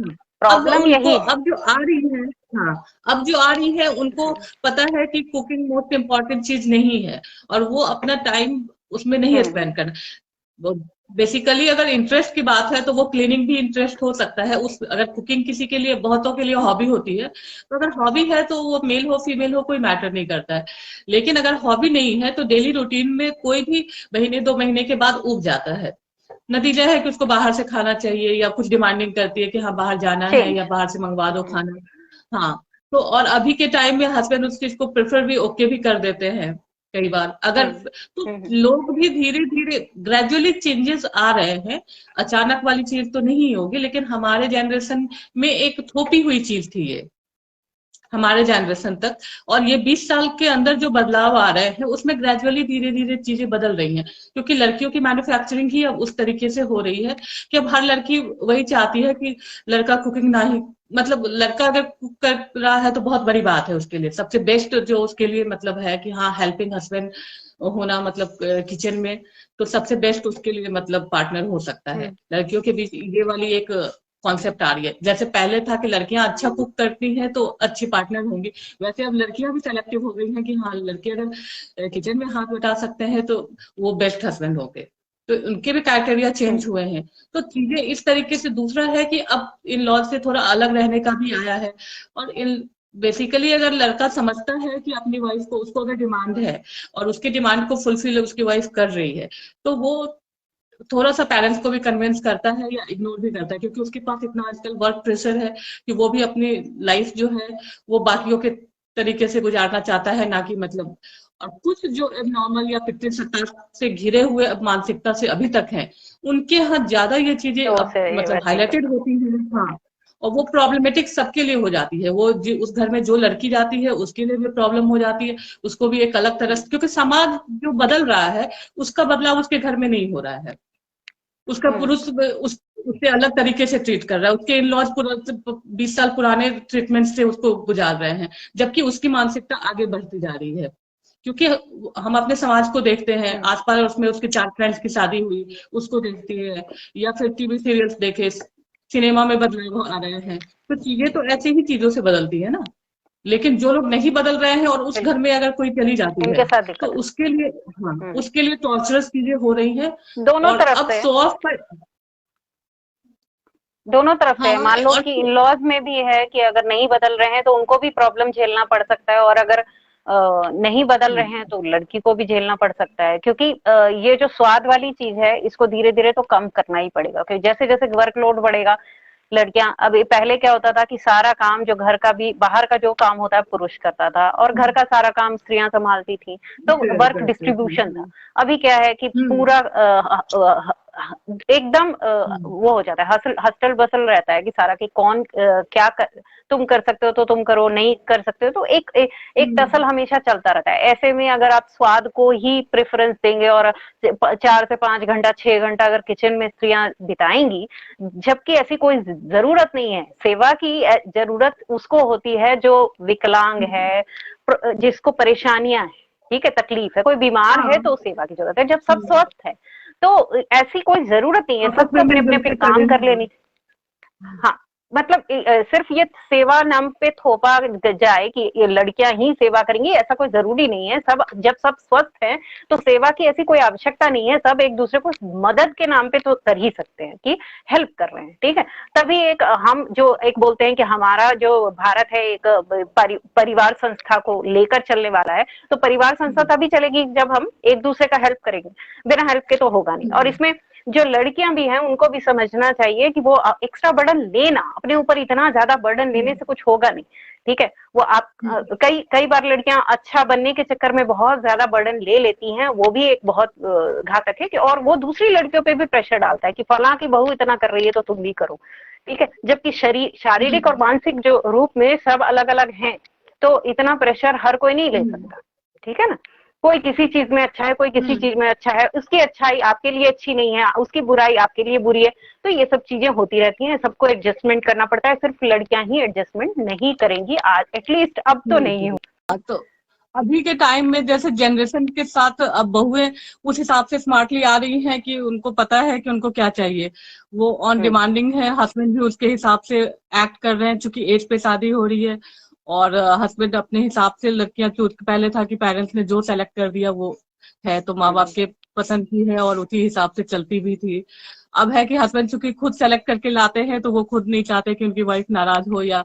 अब प्रॉब्लम उनको यही है। अब जो आ रही है, हाँ अब जो आ रही है उनको पता है कि कुकिंग मोस्ट इम्पोर्टेंट चीज नहीं है और वो अपना टाइम उसमें नहीं स्पेंड हम्म। करना। बेसिकली अगर इंटरेस्ट की बात है तो वो क्लीनिंग भी इंटरेस्ट हो सकता है, उस अगर कुकिंग किसी के लिए, बहुतों के लिए हॉबी होती है, तो अगर हॉबी है तो वो मेल हो फीमेल हो कोई मैटर नहीं करता है, लेकिन अगर हॉबी नहीं है तो डेली रूटीन में कोई भी महीने 2 महीने के बाद उग जाता है, नतीजा है कि उसको बाहर से खाना चाहिए या कुछ डिमांडिंग करती है कि हाँ बाहर जाना है चेंज। या बाहर से मंगवा दो खाना। हाँ तो और अभी के टाइम में हस्बैंड उस चीज को प्रेफर भी ओके भी कर देते हैं कई बार, अगर हम्म तो हम्म लोग भी धीरे धीरे ग्रेजुअली चेंजेस आ रहे हैं, अचानक वाली चीज तो नहीं होगी, लेकिन हमारे जनरेशन में एक थोपी हुई चीज थी ये, हमारे जनरेशन तक, और ये 20 साल के अंदर जो बदलाव आ रहे हैं उसमें ग्रेजुअली धीरे धीरे चीजें बदल रही हैं, क्योंकि लड़कियों की मैन्युफैक्चरिंग ही अब उस तरीके से हो रही है कि अब हर लड़की वही चाहती है कि लड़का कुकिंग ना ही, मतलब लड़का अगर कुक कर रहा है तो बहुत बड़ी बात है उसके लिए, सबसे बेस्ट जो उसके लिए मतलब है कि हाँ हेल्पिंग हस्बैंड होना, मतलब किचन में, तो सबसे बेस्ट उसके लिए मतलब पार्टनर हो सकता है, हम्म लड़कियों के बीच ये वाली एक कॉन्सेप्ट आ रही है। जैसे पहले था कि लड़कियां अच्छा कुक करती हैं तो अच्छी पार्टनर होंगी, वैसे अब लड़कियां भी सेलेक्टिव हो गई हैं कि हाँ, लड़के अगर किचन में हाथ बटा सकते हैं तो वो बेस्ट हस्बैंड होंगे, तो उनके भी क्राइटेरिया हुँ, चेंज हुए हैं। तो चीजें इस तरीके से, दूसरा है कि अब इन लॉ से थोड़ा अलग रहने का भी आया है। और इन बेसिकली अगर लड़का समझता है कि अपनी वाइफ को, उसको अगर डिमांड है और उसकी डिमांड को फुलफिल उसकी वाइफ कर रही है, तो वो थोड़ा सा पेरेंट्स को भी कन्विंस करता है या इग्नोर भी करता है, क्योंकि उसके पास इतना आजकल वर्क प्रेशर है कि वो भी अपनी लाइफ जो है वो बाकियों के तरीके से गुजारना चाहता है, ना कि मतलब। और कुछ जो नॉर्मल या पितृसत्ता से घिरे हुए अब मानसिकता से अभी तक हैं, उनके यहाँ ज्यादा ये चीजें ज़ोर अब से मतलब व्यतीत हाईलाइटेड होता होती हैं। हाँ, और वो प्रॉब्लमेटिक सबके लिए हो जाती है। वो उस घर में जो लड़की जाती है उसके लिए भी प्रॉब्लम हो जाती है, उसको भी एक अलग तरह से, क्योंकि समाज जो बदल रहा है उसका बदलाव उसके घर में नहीं हो रहा है। उसका हुँ, पुरुष उससे अलग तरीके से ट्रीट कर रहा है, उसके इन लॉज 20 साल पुराने ट्रीटमेंट से उसको गुजार रहे हैं, जबकि उसकी मानसिकता आगे बढ़ती जा रही है। क्योंकि हम अपने समाज को देखते हैं, हुँ, आसपास उसमें उसके 4 फ्रेंड्स की शादी हुई, उसको देखती है, या फिर टीवी सीरियल्स देखे, सिनेमा में बदलाव आ रहे हैं। तो चीजें तो ऐसी ही चीजों से बदलती है ना। लेकिन जो लोग नहीं बदल रहे हैं और उस घर बिल्कुल, में अगर कोई चली जाती है, इनके साथ तो दिक्कत है। उसके लिए, हाँ, हुँ, उसके लिए टॉर्चरस चीजें हो रही हैं। दोनों और तरफ अब से। 100 दोनों तरफ हाँ, से है। मान लो और कि इन-लॉज़ में भी है कि अगर नहीं बदल रहे हैं तो उनको भी प्रॉब्लम झेलना पड़ सकता है, और अगर नहीं बदल रहे हैं तो लड़की को भी झेलना पड़ सकता है, क्योंकि ये जो स्वाद वाली चीज है इसको धीरे धीरे तो कम करना ही पड़ेगा, क्योंकि जैसे जैसे वर्कलोड बढ़ेगा, लड़कियां, अभी पहले क्या होता था कि सारा काम जो घर का भी, बाहर का जो काम होता है पुरुष करता था और घर का सारा काम स्त्रियां संभालती थी, तो वर्क डिस्ट्रीब्यूशन था। अभी क्या है कि पूरा एकदम वो हो जाता है, हस्टल बसल रहता है कि सारा कि कौन क्या कर, तुम कर सकते हो तो तुम करो, नहीं कर सकते हो तो एक टसल हमेशा चलता रहता है। ऐसे में अगर आप स्वाद को ही प्रेफरेंस देंगे और 4 से 5 घंटा 6 घंटा अगर किचन में स्त्रियां बिताएंगी, जबकि ऐसी कोई जरूरत नहीं है। सेवा की जरूरत उसको होती है जो विकलांग है, जिसको परेशानियां है, ठीक है, तकलीफ है, कोई बीमार है तो सेवा की जरूरत है। जब सब स्वस्थ है तो ऐसी कोई जरूरत नहीं है, आपस में सबको अपने अपने मिलजुल पे के काम करें। कर लेनी। हाँ, मतलब सिर्फ ये सेवा नाम पे थोपा जाए कि ये लड़कियां ही सेवा करेंगी, ऐसा कोई जरूरी नहीं है। सब जब सब स्वस्थ हैं तो सेवा की ऐसी कोई आवश्यकता नहीं है। सब एक दूसरे को मदद के नाम पे तो कर ही सकते हैं कि हेल्प कर रहे हैं, ठीक है। तभी एक हम जो एक बोलते हैं कि हमारा जो भारत है एक परिवार संस्था को लेकर चलने वाला है, तो परिवार संस्था तभी चलेगी जब हम एक दूसरे का हेल्प करेंगे, बिना हेल्प के तो होगा नहीं। और इसमें जो लड़कियां भी हैं उनको भी समझना चाहिए कि वो एक्स्ट्रा बर्डन लेना, अपने ऊपर इतना ज्यादा बर्डन लेने से कुछ होगा नहीं, ठीक है। वो आप कई कई बार लड़कियां अच्छा बनने के चक्कर में बहुत ज्यादा बर्डन ले लेती हैं, वो भी एक बहुत घातक है कि, और वो दूसरी लड़कियों पे भी प्रेशर डालता है कि फलां की बहू इतना कर रही है तो तुम भी करो, ठीक है। जबकि शारीरिक और मानसिक जो रूप में सब अलग अलग हैं, तो इतना प्रेशर हर कोई नहीं ले सकता, ठीक है ना। कोई किसी चीज में अच्छा है, कोई किसी चीज में अच्छा है, उसकी अच्छाई आपके लिए अच्छी नहीं है, उसकी बुराई आपके लिए बुरी है। तो ये सब चीजें होती रहती हैं, सबको एडजस्टमेंट करना पड़ता है। सिर्फ लड़कियां ही एडजस्टमेंट नहीं करेंगी आज, एटलीस्ट अब तो नहीं हो। तो अभी के टाइम में जैसे जनरेशन के साथ अब बहुएं उस हिसाब से स्मार्टली आ रही हैं कि उनको पता है कि उनको क्या चाहिए। वो ऑन हम्म, डिमांडिंग है, हस्बैंड भी उसके हिसाब से एक्ट कर रहे हैं, चूंकि एज पे शादी हो रही है। और हस्बैंड अपने हिसाब से, लड़कियां तो पहले था कि पेरेंट्स ने जो सेलेक्ट कर दिया वो है, तो माँ बाप के पसंद की है और उसी हिसाब से चलती भी थी। अब है कि हस्बैंड चूंकि खुद सेलेक्ट करके लाते हैं, तो वो खुद नहीं चाहते कि उनकी वाइफ नाराज हो या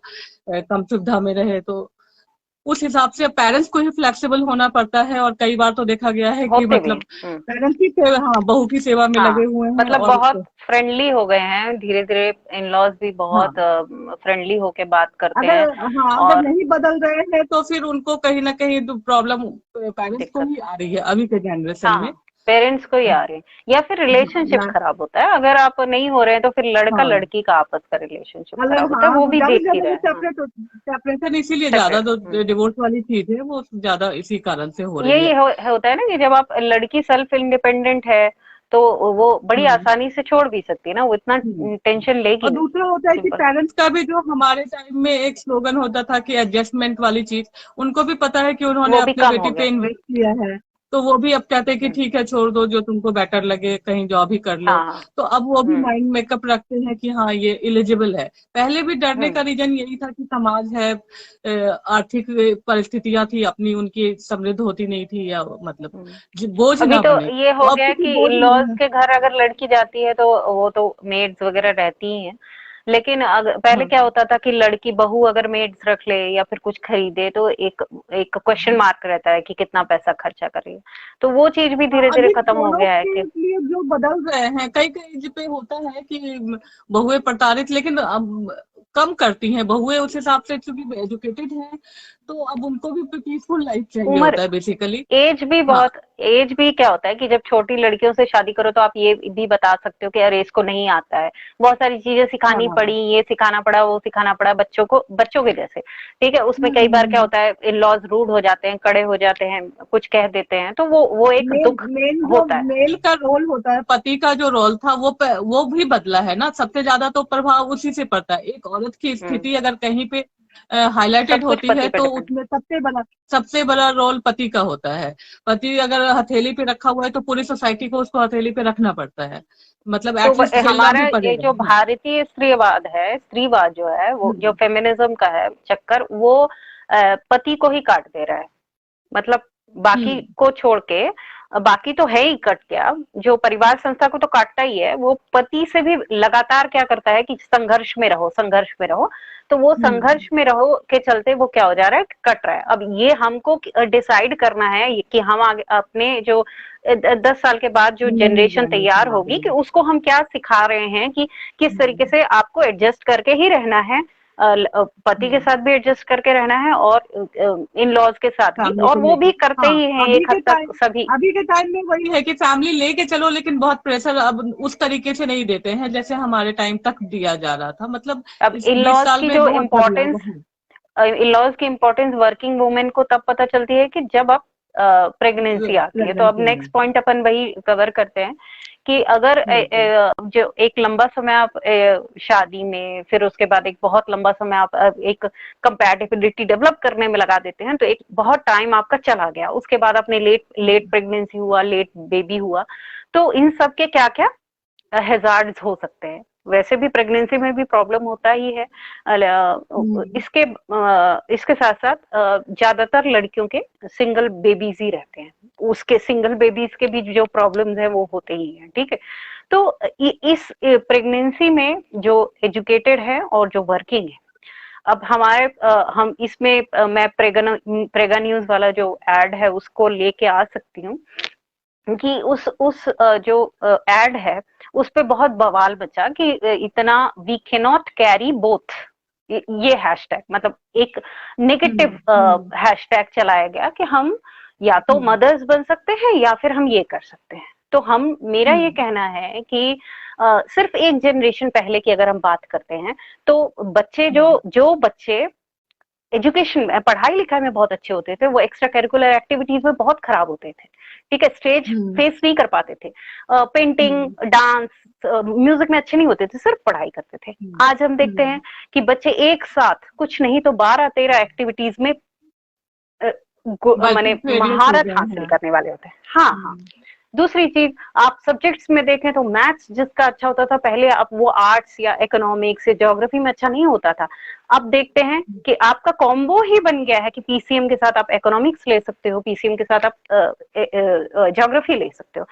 कम सुविधा में रहे। तो उस हिसाब से पेरेंट्स को ही फ्लेक्सिबल होना पड़ता है। और कई बार तो देखा गया है कि होते भी मतलब हैं। पेरेंट्स ही हाँ, बहू की सेवा में लगे हाँ, हुए हैं मतलब और बहुत उसको, फ्रेंडली हो गए हैं धीरे धीरे। इन लॉज भी बहुत हाँ, फ्रेंडली होके बात करते अगर, हैं। हाँ, अगर और नहीं बदल रहे हैं तो फिर उनको कहीं ना कहीं तो प्रॉब्लम पेरेंट्स को दिक्कत, ही आ रही है अभी के जनरेशन में। हाँ, पेरेंट्स को ही आ रहे हैं, या फिर रिलेशनशिप हाँ, खराब होता है। अगर आप नहीं हो रहे हैं तो फिर लड़का हाँ, लड़की का आपस का रिलेशनशिप अलग, खराब होता है, हाँ, वो तो भी ज्यादा से देख ही ज्यादा रहे वो हैं। हाँ, सेपरेशन इसीलिए ज्यादा, सेपरेट। जो डिवोर्स वाली चीज है वो ज्यादा इसी कारण से हो रही यही है। होता है ना कि जब आप, लड़की सेल्फ इंडिपेंडेंट है तो वो बड़ी हम्म, आसानी से छोड़ भी सकती है ना, वो इतना हम्म। टेंशन लेगी और नहीं। दूसरा होता है कि सिंपल। पेरेंट्स का भी, जो हमारे टाइम में एक स्लोगन होता था कि एडजस्टमेंट वाली चीज, उनको भी पता है कि उन्होंने वो भी अपने कम बेटी हो पे गया। इन्वेस्ट किया है। तो वो भी अब कहते हैं कि हम्म, ठीक है छोड़ दो, जो तुमको बेटर लगे कहीं जॉब ही कर लो। हाँ। तो अब वो भी हम्म। माइंड मेकअप रखते हैं कि हाँ ये एलिजिबल है। पहले भी डरने का हम्म। रीजन यही था कि समाज है, आर्थिक परिस्थितियां थी अपनी, उनकी समृद्ध होती नहीं थी, या मतलब हम्म। बोझ अभी ना तो बने। ये तो हो अब गया तो है कोई कि बोझ इन नहीं लॉज है। के घर अगर लड़की जाती है तो वो तो मेड्स वगैरह रहती ही हैं। लेकिन अगर पहले हाँ क्या होता था कि लड़की बहू अगर मेड्स रख ले या फिर कुछ खरीदे तो एक एक क्वेश्चन मार्क रहता है कि कितना पैसा खर्चा कर रही है। तो वो चीज भी हाँ, धीरे धीरे अभी खत्म हो दोनों गया है के कि लिए जो बदल रहे हैं, कई कई जगह पे होता है कि बहुएं प्रताड़ित, लेकिन अब कम करती हैं बहुएं उस हिसाब से, क्योंकि एजुकेटेड हैं, तो अब उनको भी पीसफुल लाइफ चाहिए उम्र होता है बेसिकली। एज भी हाँ। बहुत एज भी क्या होता है कि जब छोटी लड़कियों से शादी करो तो आप ये भी बता सकते हो कि अरे इसको नहीं आता है, बहुत सारी चीजें सिखानी हाँ। पड़ी, ये सिखाना पड़ा वो सिखाना पड़ा बच्चों को, बच्चों के जैसे। ठीक है, उसमें कई बार क्या हम्म। होता है इन लॉज रूड हो जाते हैं, कड़े हो जाते हैं, कुछ कह देते हैं, तो वो एक मेन दुख मेन जो होता है। मेल का रोल होता है, पति का जो रोल था वो भी बदला है ना। सबसे ज्यादा तो प्रभाव उसी से पड़ता है। एक औरत की हम्म। स्थिति अगर कहीं पे हाईलाइटेड सब कुछ होती पति है, पे तो डिपेंड। उसमें सबसे बड़ा रोल पति का होता है। पति अगर हथेली पे रखा हुआ है तो पूरी सोसाइटी को उसको हथेली पे रखना पड़ता है, मतलब तो एटलीस्ट झेलना हमारा भी ये पड़ेगा। जो हाँ। भारतीय स्त्रीवाद है, स्त्रीवाद जो है वो जो हम्म। फेमिनिज्म का है चक्कर, वो पति को ही काट दे रहा है। मतलब बाकी हम्म। को छोड़ के, बाकी तो है ही कट गया, जो परिवार संस्था को तो काटता ही है, वो पति से भी लगातार क्या करता है कि संघर्ष में रहो, संघर्ष में रहो। तो वो हम्म। संघर्ष में रहो के चलते वो क्या हो जा रहा है, कट रहा है। अब ये हमको डिसाइड करना है कि हम आगे अपने जो 10 साल के बाद जो नहीं जनरेशन जाने तैयार से होगी आगे। कि उसको हम क्या सिखा रहे हैं कि किस तरीके हम्म। से आपको एडजस्ट करके ही रहना है, पति के हम्म। साथ भी एडजस्ट करके रहना है और इन लॉज के साथ भी, फैमिली और को वो लेके। भी करते हाँ, ही हैं अभी एक हद के टाइम तक सभी। अभी के टाइम में वही है कि फैमिली लेके चलो, लेकिन बहुत प्रेशर अब उस तरीके से नहीं देते हैं जैसे हमारे टाइम तक दिया जा रहा था। मतलब अब इस 20 साल में बहुत बदलाव है। इन लॉज की इम्पोर्टेंस वर्किंग वुमेन को तब पता चलती है कि जब आप प्रेगनेंसी आती है। तो अब प्रेगनेंसी में। नेक्स्ट पॉइंट अपन वही कवर करते हैं कि अगर बिल्कुल। जो एक लंबा समय आप शादी में, फिर उसके बाद एक बहुत लंबा समय आप एक कंपैटिबिलिटी डेवलप करने में लगा देते हैं, तो एक बहुत टाइम आपका चला गया, उसके बाद आपने लेट लेट प्रेगनेंसी हुआ, लेट बेबी हुआ, तो इन सब के क्या क्या हैजार्ड्स हो सकते हैं। वैसे भी प्रेगनेंसी में भी प्रॉब्लम होता ही है। हम्म। इसके साथ साथ ज्यादातर लड़कियों के सिंगल बेबीज ही रहते हैं, उसके सिंगल बेबीज के भी जो प्रॉब्लम्स हैं वो होते ही हैं। ठीक है, तो इस प्रेगनेंसी में जो एजुकेटेड है और जो वर्किंग है, अब हमारे हम इसमें मैं प्रेगा न्यूज वाला जो एड है उसको लेके आ सकती हूँ कि उस जो एड है उस पे बहुत बवाल बचा कि इतना we can not carry both, ये हैशटैग, मतलब एक नेगेटिव हम्म। हैशटैग चलाया गया कि हम या तो हम्म। मदर्स बन सकते हैं या फिर हम ये कर सकते हैं। तो हम मेरा ये हम्म। कहना है कि सिर्फ एक जनरेशन पहले की अगर हम बात करते हैं तो बच्चे जो हम्म। जो बच्चे एजुकेशन में, पढ़ाई लिखाई में बहुत अच्छे होते थे, वो एक्स्ट्रा करिकुलर एक्टिविटीज में बहुत खराब होते थे। ठीक है, स्टेज हम्म। फेस नहीं कर पाते थे, पेंटिंग, हम्म। डांस, म्यूजिक में अच्छे नहीं होते थे, सिर्फ पढ़ाई करते थे। आज हम देखते हैं हम्म। कि बच्चे एक साथ कुछ नहीं तो 12-13 एक्टिविटीज में माने मल्टीफेरियस हो महारत गए हासिल हैं। करने वाले होते हैं। हाँ हाँ। हम्म। दूसरी चीज, आप सब्जेक्ट्स में देखें तो मैथ्स जिसका अच्छा होता था पहले, अब वो आर्ट्स या इकोनॉमिक्स या ज्योग्राफी में अच्छा नहीं होता था। अब देखते हैं कि आपका कॉम्बो ही बन गया है कि पीसीएम के साथ आप इकोनॉमिक्स ले सकते हो, पीसीएम के साथ आप ज्योग्राफी ले सकते हो।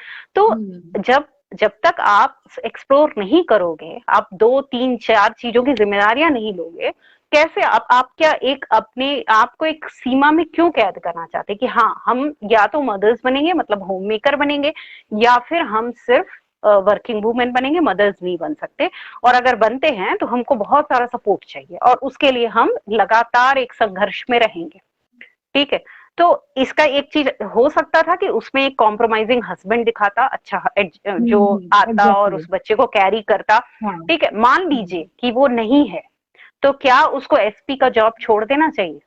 हम्म। तो जब तक आप एक्सप्लोर नहीं करोगे, आप 2-3-4 चीजों की जिम्मेदारियां नहीं लोगे, कैसे आप क्या एक अपने आप को एक सीमा में क्यों कैद करना चाहते हैं कि हाँ हम या तो मदर्स बनेंगे, मतलब होम मेकर बनेंगे, या फिर हम सिर्फ वर्किंग वुमेन बनेंगे, मदर्स नहीं बन सकते। और अगर बनते हैं तो हमको बहुत सारा सपोर्ट चाहिए और उसके लिए हम लगातार एक संघर्ष में रहेंगे। ठीक है, तो इसका एक चीज हो सकता था कि उसमें एक कॉम्प्रोमाइजिंग हस्बैंड दिखाता, अच्छा जो आता और एग्जैक्टली। उस बच्चे को कैरी करता। हाँ। ठीक है, मान लीजिए कि वो नहीं है, तो क्या उसको एसपी का जॉब छोड़ देना चाहिए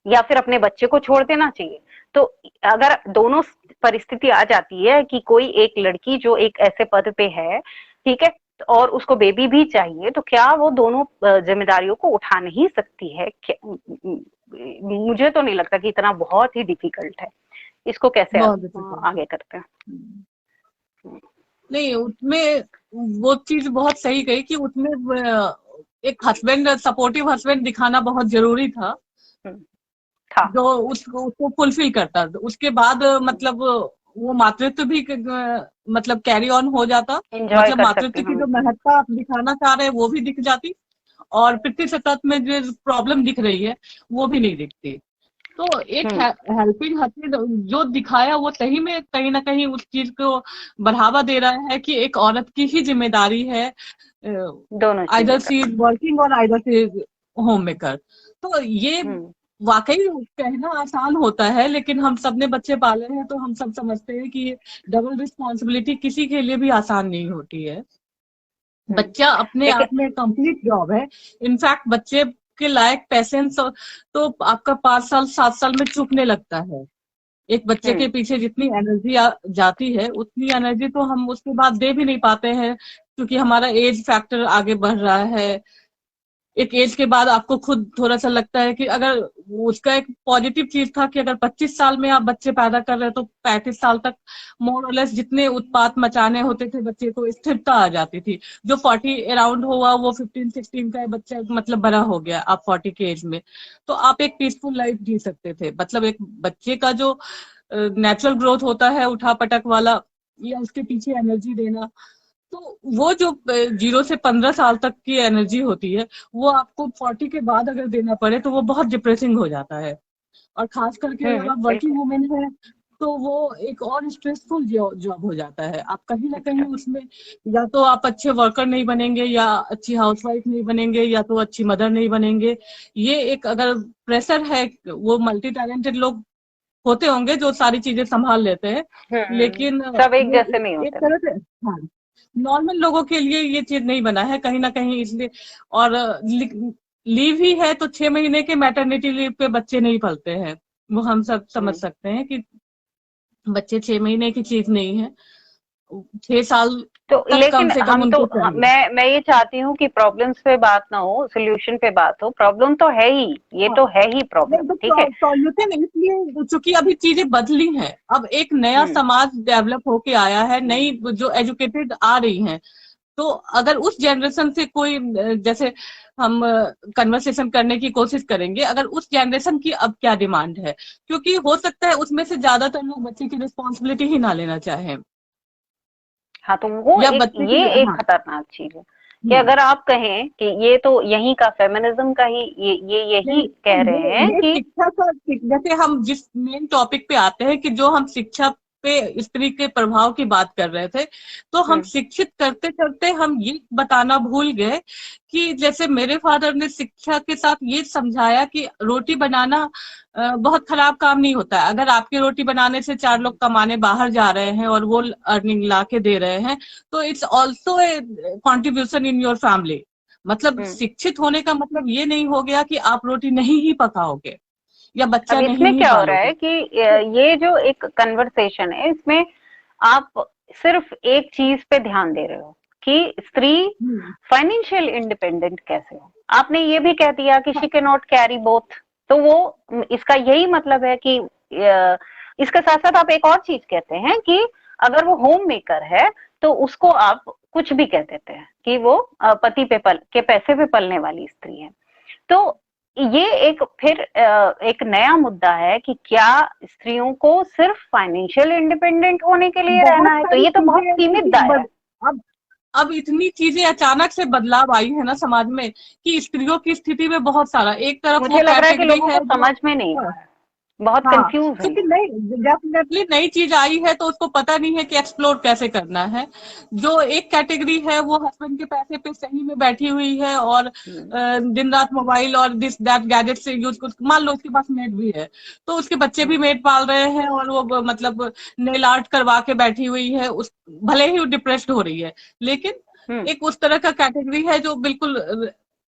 या फिर अपने बच्चे को छोड़ देना चाहिए? तो अगर दोनों परिस्थिति आ जाती है कि कोई एक लड़की जो एक ऐसे पद पे है, ठीक है, और उसको बेबी भी चाहिए, तो क्या वो दोनों जिम्मेदारियों को उठा नहीं सकती है? मुझे तो नहीं लगता कि इतना बहुत ही डिफिकल्ट है। इसको कैसे आप बहुत डिफिकल्ट है। आगे करते हैं? नहीं, उसमें वो चीज बहुत सही कही कि उसमें एक हस्बैंड, सपोर्टिव हस्बैंड दिखाना बहुत जरूरी था, हम्म, था। जो उसको फुलफिल करता। उसके बाद मतलब वो मातृत्व भी मतलब कैरी ऑन हो जाता, एंजॉय मतलब कर सकते मातृत्व हैं की हम। जो महत्ता आप दिखाना चाह रहे हैं वो भी दिख जाती, और पृथ्वी सतत में जो प्रॉब्लम दिख रही है वो भी नहीं दिखती। तो एक हम्म। हेल्पिंग हैंड जो दिखाया वो सही में कहीं ना कहीं उस चीज को बढ़ावा दे रहा है कि एक औरत की ही जिम्मेदारी है, दोनों आइदर चीजें सी करना। इज वर्किंग और either she is home maker. तो ये हम्म। वाकई कहना आसान होता है, लेकिन हम सब ने बच्चे पाले हैं तो हम सब समझते हैं कि डबल रिस्पॉन्सिबिलिटी किसी के लिए भी आसान नहीं होती है। हम्म। बच्चा अपने लेकिन आप में कंप्लीट जॉब है। इनफैक्ट बच्चे के लायक पेशेंस तो आपका 5 साल 7 साल में चुकने लगता है। एक बच्चे के हम्म। पीछे जितनी एनर्जी जाती है उतनी एनर्जी तो हम उसके बाद दे भी नहीं पाते हैं, क्योंकि हमारा एज फैक्टर आगे बढ़ रहा है। एक एज के बाद आपको खुद थोड़ा सा लगता है कि अगर उसका एक पॉजिटिव चीज था कि अगर 25 साल में आप बच्चे पैदा कर रहे हैं तो 35 साल तक मोर और लेस जितने उत्पात मचाने होते थे बच्चे को, स्थिरता आ जाती थी। जो 40 अराउंड हुआ वो 15 16 का बच्चा मतलब बड़ा हो गया, आप 40 के एज में तो आप एक पीसफुल लाइफ जी सकते थे। मतलब एक बच्चे का जो नेचुरल ग्रोथ होता है उठा पटक वाला, या उसके पीछे एनर्जी देना, तो वो जो 0 से 15 साल तक की एनर्जी होती है वो आपको 40 के बाद अगर देना पड़े तो वो बहुत डिप्रेसिंग हो जाता है। और खास करके अगर आप वर्किंग बिल्कुल। वुमेन है तो वो एक और स्ट्रेसफुल जॉब हो जाता है। आप कहीं ना कहीं अच्छा। उसमें या तो आप अच्छे वर्कर नहीं बनेंगे, या अच्छी हाउसवाइफ नहीं बनेंगे, या तो अच्छी मदर नहीं बनेंगे। ये एक अगर प्रेशर है, वो मल्टी टैलेंटेड लोग होते होंगे जो सारी चीजें संभाल लेते हैं, लेकिन सब एक ये जैसे नहीं एक होते ना। तरह से, हाँ, नॉर्मल लोगों के लिए ये चीज नहीं बना है कहीं ना कहीं, इसलिए। और लीव ही है तो 6 महीने के मैटरनिटी लीव पे बच्चे नहीं पलते हैं, वो हम सब समझ हम्म। सकते हैं कि बच्चे 6 महीने की चीज नहीं है, 6 साल तो तक कम लेकिन से कम हम तो उनको चाहिए। मैं ये चाहती हूँ कि प्रॉब्लम्स पे बात ना हो, सोल्यूशन पे बात हो। प्रॉब्लम तो है ही, ये हाँ, तो है ही प्रॉब्लम, नहीं तो ठीक है। सॉल्यूशन इसलिए चूंकि अभी चीजें बदली हैं, अब एक नया हम्म। समाज डेवलप होके आया है, नई जो एजुकेटेड आ रही हैं। तो अगर उस जनरेशन से कोई जैसे हम कन्वर्सेशन करने की कोशिश करेंगे, अगर उस जनरेशन की अब क्या डिमांड है, क्योंकि हो सकता है उसमें से ज्यादातर लोग बच्चे की रिस्पॉन्सिबिलिटी ही ना लेना चाहें, हाँ, तो वो या एक बच्चे की, ये एक हाँ। खतरनाक चीज है कि हम्म। अगर आप कहें कि ये तो यही का फेमिनिज्म का ही ये नहीं, यही तो कह रहे हैं ये कि शिक्षा का, जैसे हम जिस मेन टॉपिक पे आते हैं कि जो हम शिक्षा पे स्त्री के प्रभाव की बात कर रहे थे, तो हम हम्म। शिक्षित करते करते हम ये बताना भूल गए कि जैसे मेरे फादर ने शिक्षा के साथ ये समझाया कि रोटी बनाना बहुत खराब काम नहीं होता है। अगर आपकी रोटी बनाने से 4 लोग कमाने बाहर जा रहे हैं और वो अर्निंग ला के दे रहे हैं, तो it's also a contribution in your family. मतलब हम्म। शिक्षित होने का मतलब ये नहीं हो गया कि आप रोटी नहीं ही पकाओगे या अब बच्चा नहीं इसमें ही क्या हो रहा पालोगे। है कि ये जो एक कन्वर्सेशन है, इसमें आप सिर्फ एक चीज पे ध्यान दे रहे हो कि स्त्री हम्म। फाइनेंशियल इंडिपेंडेंट कैसे हो। आपने ये भी कह दिया कि हाँ, she can not carry both. तो वो इसका यही मतलब है कि इसके साथ साथ आप एक और चीज कहते हैं कि अगर वो होम मेकर है तो उसको आप कुछ भी कह देते हैं कि वो पति पे के पैसे पे पलने वाली स्त्री है। तो ये एक फिर एक नया मुद्दा है कि क्या स्त्रियों को सिर्फ फाइनेंशियल इंडिपेंडेंट होने के लिए बहुत रहना है? तो सारी ये तो बहुत चीजें ऐसी सीमित कि दायरा है। अब अब इतनी चीजें अचानक से बदलाव आई है ना समाज में, कि स्त्रियों की स्थिति में बहुत सारा, एक तरफ वो मुझे लग रहा है कि कैटेगरी लोगों को है जो, समझ में नहीं आ रहा है, बहुत हाँ, कंफ्यूज है क्योंकि लोग। नई, डेफिनेटली नई चीज आई है तो उसको पता नहीं है कि एक्सप्लोर कैसे करना है। जो एक कैटेगरी है वो हस्बैंड के पैसे पे सही में बैठी हुई है और हम्म। दिन रात मोबाइल और दिस दैट गैजेट से यूज, मान लो उसके पास मेड भी है तो उसके बच्चे भी हम्म। मेड पाल रहे हैं, और वो मतलब नेल आर्ट करवा के बैठी हुई है, उस भले ही वो डिप्रेस्ड हो रही है, लेकिन हम्म। एक उस तरह का कैटेगरी है जो बिल्कुल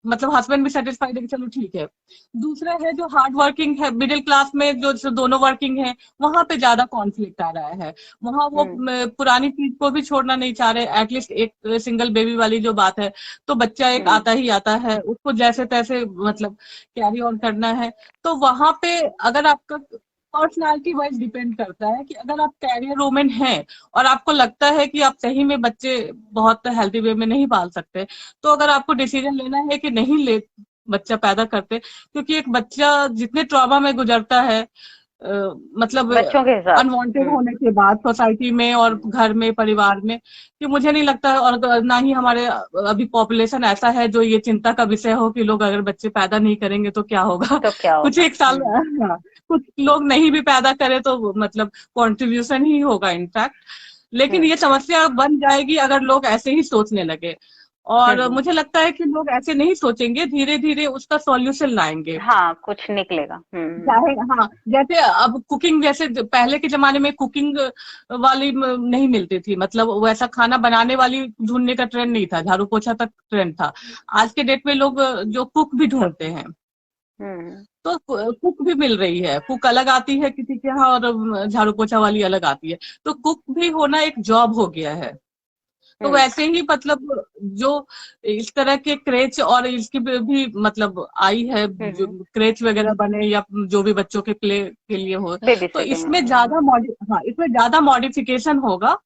मतलब हस्बैंड भी सेटिस्फाइड है कि चलो ठीक है। दूसरा है जो हार्ड वर्किंग है, मिडिल क्लास में जो दोनों वर्किंग है, वहां पे ज्यादा कॉन्फ्लिक्ट आ रहा है। वहां वो हम्म। पुरानी चीज को भी छोड़ना नहीं चाह रहे, एटलीस्ट एक सिंगल बेबी वाली जो बात है, तो बच्चा एक हम्म। आता ही आता है, उसको जैसे तैसे मतलब कैरी ऑन करना है। तो वहां पे अगर आपका पर्सनालिटी वाइज डिपेंड करता है कि अगर आप कैरियर वुमेन हैं और आपको लगता है कि आप सही में बच्चे बहुत हेल्दी वे में नहीं पाल सकते, तो अगर आपको डिसीजन लेना है कि नहीं ले बच्चा पैदा करते, क्योंकि एक बच्चा जितने ट्रॉमा में गुजरता है, मतलब बच्चों के साथ। अनवांटेड होने के बाद सोसाइटी में और घर में परिवार में, कि मुझे नहीं लगता है, और ना ही हमारे अभी पॉपुलेशन ऐसा है जो ये चिंता का विषय हो कि लोग अगर बच्चे पैदा नहीं करेंगे तो क्या होगा। तो क्या कुछ होगा। एक साल, हाँ, कुछ लोग नहीं भी पैदा करे तो मतलब कंट्रीब्यूशन ही होगा इनफैक्ट। लेकिन हम्म ये समस्या बन जाएगी अगर लोग ऐसे ही सोचने लगे, और हम्म। मुझे लगता है कि लोग ऐसे नहीं सोचेंगे, धीरे धीरे उसका सॉल्यूशन लाएंगे। हाँ, कुछ निकलेगा। चाहे, हाँ, जैसे अब कुकिंग, जैसे पहले के जमाने में कुकिंग वाली नहीं मिलती थी, मतलब वैसा खाना बनाने वाली ढूंढने का ट्रेंड नहीं था, झाड़ू पोछा तक ट्रेंड था। आज के डेट में लोग जो कुक भी ढूंढते हैं, हम्म तो कुक भी मिल रही है, कुक अलग आती है किसी के यहाँ और झाड़ू पोछा वाली अलग आती है, तो कुक भी होना एक जॉब हो गया है। तो हम्म वैसे ही मतलब जो इस तरह के क्रेच और इसकी भी मतलब आई है, जो हम्म। क्रेच वगैरह बने या जो भी बच्चों के प्ले के लिए हो, बेबी तो सिटिंग। इसमें ज्यादा हाँ, इसमें ज्यादा मॉडिफिकेशन होगा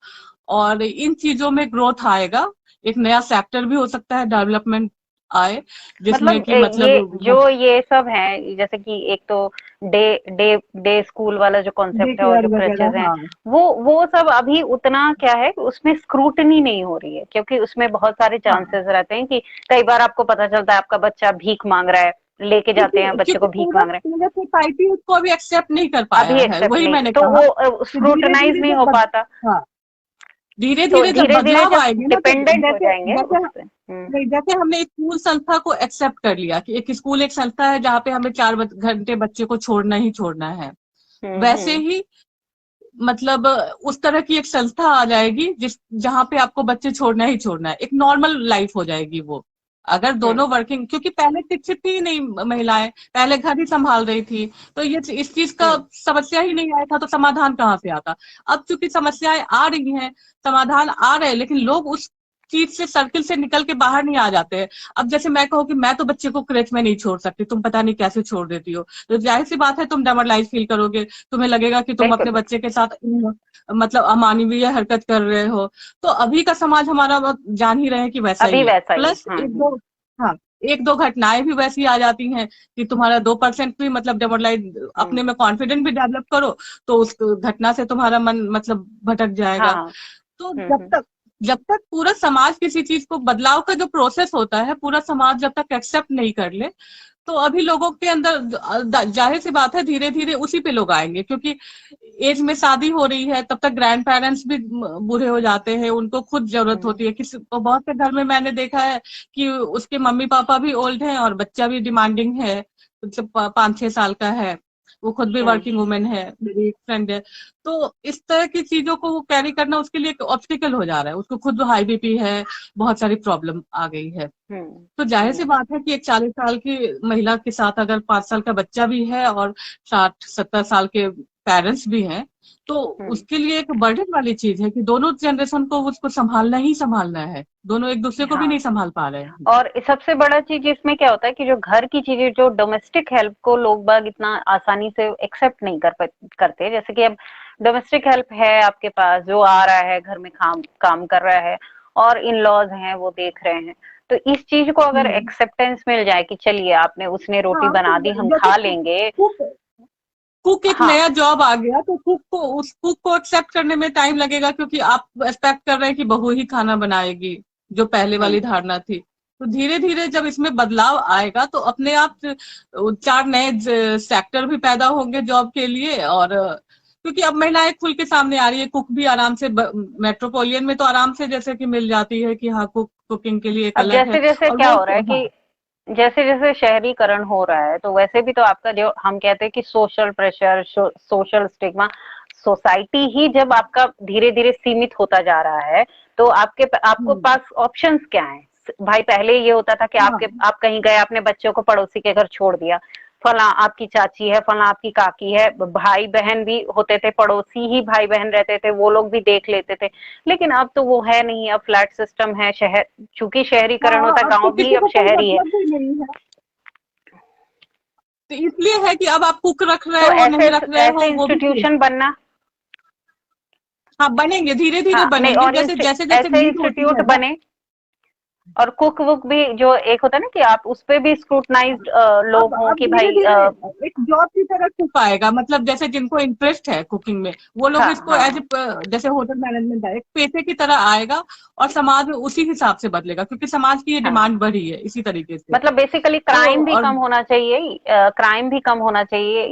और इन चीजों में ग्रोथ आएगा। एक नया सेक्टर भी हो सकता है, डेवलपमेंट आए, जिसमें मतलब कि ये जो मतलब ये सब है, जैसे कि एक तो डे डे डे स्कूल वाला जो डे कॉन्सेप्ट है, और केयर जो क्रचेस वगैरह, हैं, हाँ। वो सब अभी उतना क्या है, उसमें स्क्रूटनी नहीं हो रही है, क्योंकि उसमें बहुत सारे हाँ, चांसेस रहते हैं कि कई बार आपको पता चलता है आपका बच्चा भीख मांग रहा है, लेके जाते हैं क्योंकि बच्चे क्योंकि को भीख पूरा मांग रहे हैं, पूरा सोसाइटी उसको अभी एक्सेप्ट नहीं कर अभी पाया है, एक्सेप्ट वही नहीं, मैंने तो कहा वो कि धीरे स्क्रूटनाइज धीरे नहीं हो जब पाता, हाँ, धीरे तो धीरे जब धीरे धीरे बदलाव जब आएंगे ना, तो डिपेंडेंट हो जैसे जाएंगे जैसे उस पे। नहीं, जैसे हमने स्कूल संस्था को एक्सेप्ट कर लिया कि एक स्कूल एक संस्था है जहाँ पे हमें 4 घंटे बच्चे को छोड़ना ही छोड़ना है, वैसे हम्म। ही मतलब उस तरह की एक संस्था आ जाएगी जिस जहाँ पे आपको बच्चे छोड़ना ही छोड़ना है, एक नॉर्मल लाइफ हो जाएगी वो। अगर हम्म दोनों वर्किंग, क्योंकि पहले शिक्षित थी ही नहीं महिलाएं, पहले घर ही संभाल रही थी, तो ये इस चीज का हम्म। समस्या ही नहीं आया था, तो समाधान कहाँ से आता। अब चूंकि समस्याएं आ रही हैं, समाधान आ रहे हैं, लेकिन लोग उस चीज से, सर्किल से निकल के बाहर नहीं आ जाते हैं। अब जैसे मैं कहूँ कि मैं तो बच्चे को क्रेच में नहीं छोड़ सकती, तुम पता नहीं कैसे छोड़ देती हो, तो जाहिर सी बात है तुम डेमोरलाइज फील करोगे, तुम्हें लगेगा कि तुम बिल्कुल अपने बिल्कुल। बच्चे के साथ मतलब अमानवीय हरकत कर रहे हो। तो अभी का समाज हमारा जान ही रहे हैं कि वैसा अभी ही है, वैसा ही है। प्लस एक दो, हाँ, एक दो घटनाएं भी वैसी आ जाती हैं कि तुम्हारा 2% भी मतलब डेमोरलाइज, अपने हम्म। में कॉन्फिडेंट भी डेवलप करो तो उस घटना से तुम्हारा मन मतलब भटक जाएगा। हाँ। तो जब तक पूरा समाज किसी चीज को, बदलाव का जो प्रोसेस होता है, पूरा समाज जब तक एक्सेप्ट नहीं कर ले, तो अभी लोगों के अंदर जाहिर सी बात है धीरे धीरे उसी पे लोग आएंगे, क्योंकि एज में शादी हो रही है, तब तक ग्रैंड पेरेंट्स भी बूढ़े हो जाते हैं, उनको खुद जरूरत हम्म होती है। किसी तो बहुत से घर में मैंने देखा है कि उसके मम्मी पापा भी ओल्ड हैं और बच्चा भी डिमांडिंग है, मतलब 5-6 साल का है, वो खुद भी हम्म वर्किंग वुमेन है, मेरी एक फ्रेंड है। तो इस तरह की चीजों को वो कैरी करना उसके लिए एक ऑब्स्टिकल हो जा रहा है, उसको खुद हाई बीपी है, बहुत सारी प्रॉब्लम आ गई है। हम्म तो जाहिर सी हम्म बात है कि एक 40 साल की महिला के साथ अगर 5 साल का बच्चा भी है और 60-70 साल के पेरेंट्स भी हैं, तो हम्म। उसके लिए एक बर्डन वाली चीज है कि दोनों जनरेशन को उसको संभालना ही संभालना है, दोनों एक दूसरे को भी नहीं हाँ, संभाल पा रहे हैं। और सबसे बड़ा चीज इसमें क्या होता है कि जो घर की चीजें, जो डोमेस्टिक हेल्प को लोग बाग इतना आसानी से एक्सेप्ट नहीं करते, जैसे कि अब डोमेस्टिक हेल्प है आपके पास, जो आ रहा है घर में काम काम कर रहा है, और इन लॉज हैं वो देख रहे हैं, तो इस चीज को अगर हम्म। एक्सेप्टेंस मिल जाए कि चलिए आपने, उसने रोटी हाँ, तो बना दी, हम जैसे खा लेंगे। कुक कुक एक हाँ। नया जॉब आ गया, तो उस कुक को एक्सेप्ट करने में टाइम लगेगा, क्योंकि आप एक्सपेक्ट कर रहे हैं कि बहू ही खाना बनाएगी, जो पहले वाली हम्म धारणा थी। तो धीरे धीरे जब इसमें बदलाव आएगा तो अपने आप 4 नए सेक्टर भी पैदा होंगे जॉब के लिए, और क्योंकि अब महिलाएं खुल के सामने आ रही है, कुक भी आराम से मेट्रोपोलियन में तो आराम से जैसे कि मिल जाती है कि हाँ, कुकिंग के लिए एक अब अलग है, जैसे जैसे और क्या वो, हो रहा है हाँ। कि जैसे जैसे शहरीकरण हो रहा है, तो वैसे भी तो आपका जो हम कहते हैं कि social pressure, social stigma, society ही जब आपका धीरे धीरे सीमित होता जा रहा है, तो आपको हम्म। पास ऑप्शंस क्या हैं। भाई पहले ये होता था कि हाँ, आप कहीं गए, अपने बच्चों को पड़ोसी के घर छोड़ दिया, फला आपकी चाची है, फला आपकी काकी है, भाई बहन भी होते थे, पड़ोसी ही भाई बहन रहते थे, वो लोग भी देख लेते थे। लेकिन अब तो वो है नहीं, अब फ्लैट सिस्टम है, शहर चूंकि शहरीकरण हाँ, होता है, अब तो गांव भी किसी अब को कोई शहरी है। मतलब ही नहीं है। तो इसलिए है कि अब आप कुक रख रहे तो हो ऐसे नहीं रख रहे ऐसे हो वो भी चीज। इंस्टीट्यूशन बनना। हाँ बनेंगे, धीरे धीरे हाँ, नहीं, बनेंगे, और जैसे जैसे जैसे ऐसे नीड होती इंस्टीट्यूट है ना। बने, और कुक वुक भी जो एक होता है ना कि आप उस पे भी स्क्रूटनाइज्ड लोग हों अब कि धीरे भाई धीरे एक जॉब की तरह कुक आएगा, मतलब जैसे जिनको इंटरेस्ट है कुकिंग में वो लोग हाँ, इसको एज हाँ, ए जैसे होटल मैनेजमेंट है एक पेशे की तरह आएगा, और समाज में उसी हिसाब से बदलेगा, क्योंकि समाज की ये हाँ। डिमांड बढ़ी है इसी तरीके से। मतलब बेसिकली तो क्राइम भी और कम होना चाहिए, क्राइम भी कम होना चाहिए,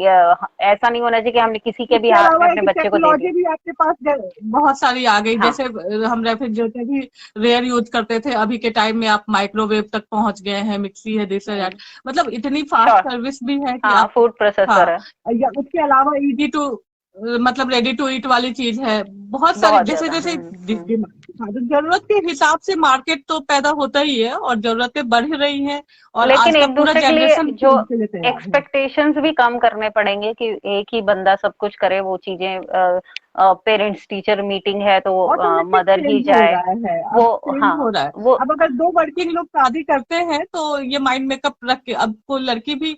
ऐसा नहीं होना चाहिए कि हमने किसी के भी इसके हाथ में अलावा अपने एक बच्चे को दे टेक्नोलॉजी दिया। भी आपके पास बहुत सारी आ गई, हाँ, जैसे हम रेफ्रिजरेटर भी रेयर यूज करते थे, अभी के टाइम में आप माइक्रोवेव तक पहुंच गए हैं, मिक्सी है, दिस है that। मतलब इतनी फास्ट श्योर। सर्विस भी है कि हाँ, आप। फूड प्रोसेसर हाँ, है। या उसके अलावा इजी टू मतलब रेडी टू ईट वाली चीज है, बहुत सारी बहुत जैसे ज्यादा। जैसे हाँ, तो जरूरत के हिसाब से मार्केट तो पैदा होता ही है और जरूरतें बढ़ रही हैं, और लेकिन आज का एक पूरा दूसरे के लिए जनरेशन जो चेंज के लिए तैयार है। एक्सपेक्टेशंस भी कम करने पड़ेंगे कि एक ही बंदा सब कुछ करे वो चीजें। पेरेंट्स टीचर मीटिंग है तो ऑटोमेटिक मदर ही चेंज हो जाए। रहा है, अब वो, चेंज हाँ, हो रहा है। वो। अब अगर दो वर्किंग लोग शादी करते हैं तो ये माइंड मेकअप रख के अब कोई लड़की भी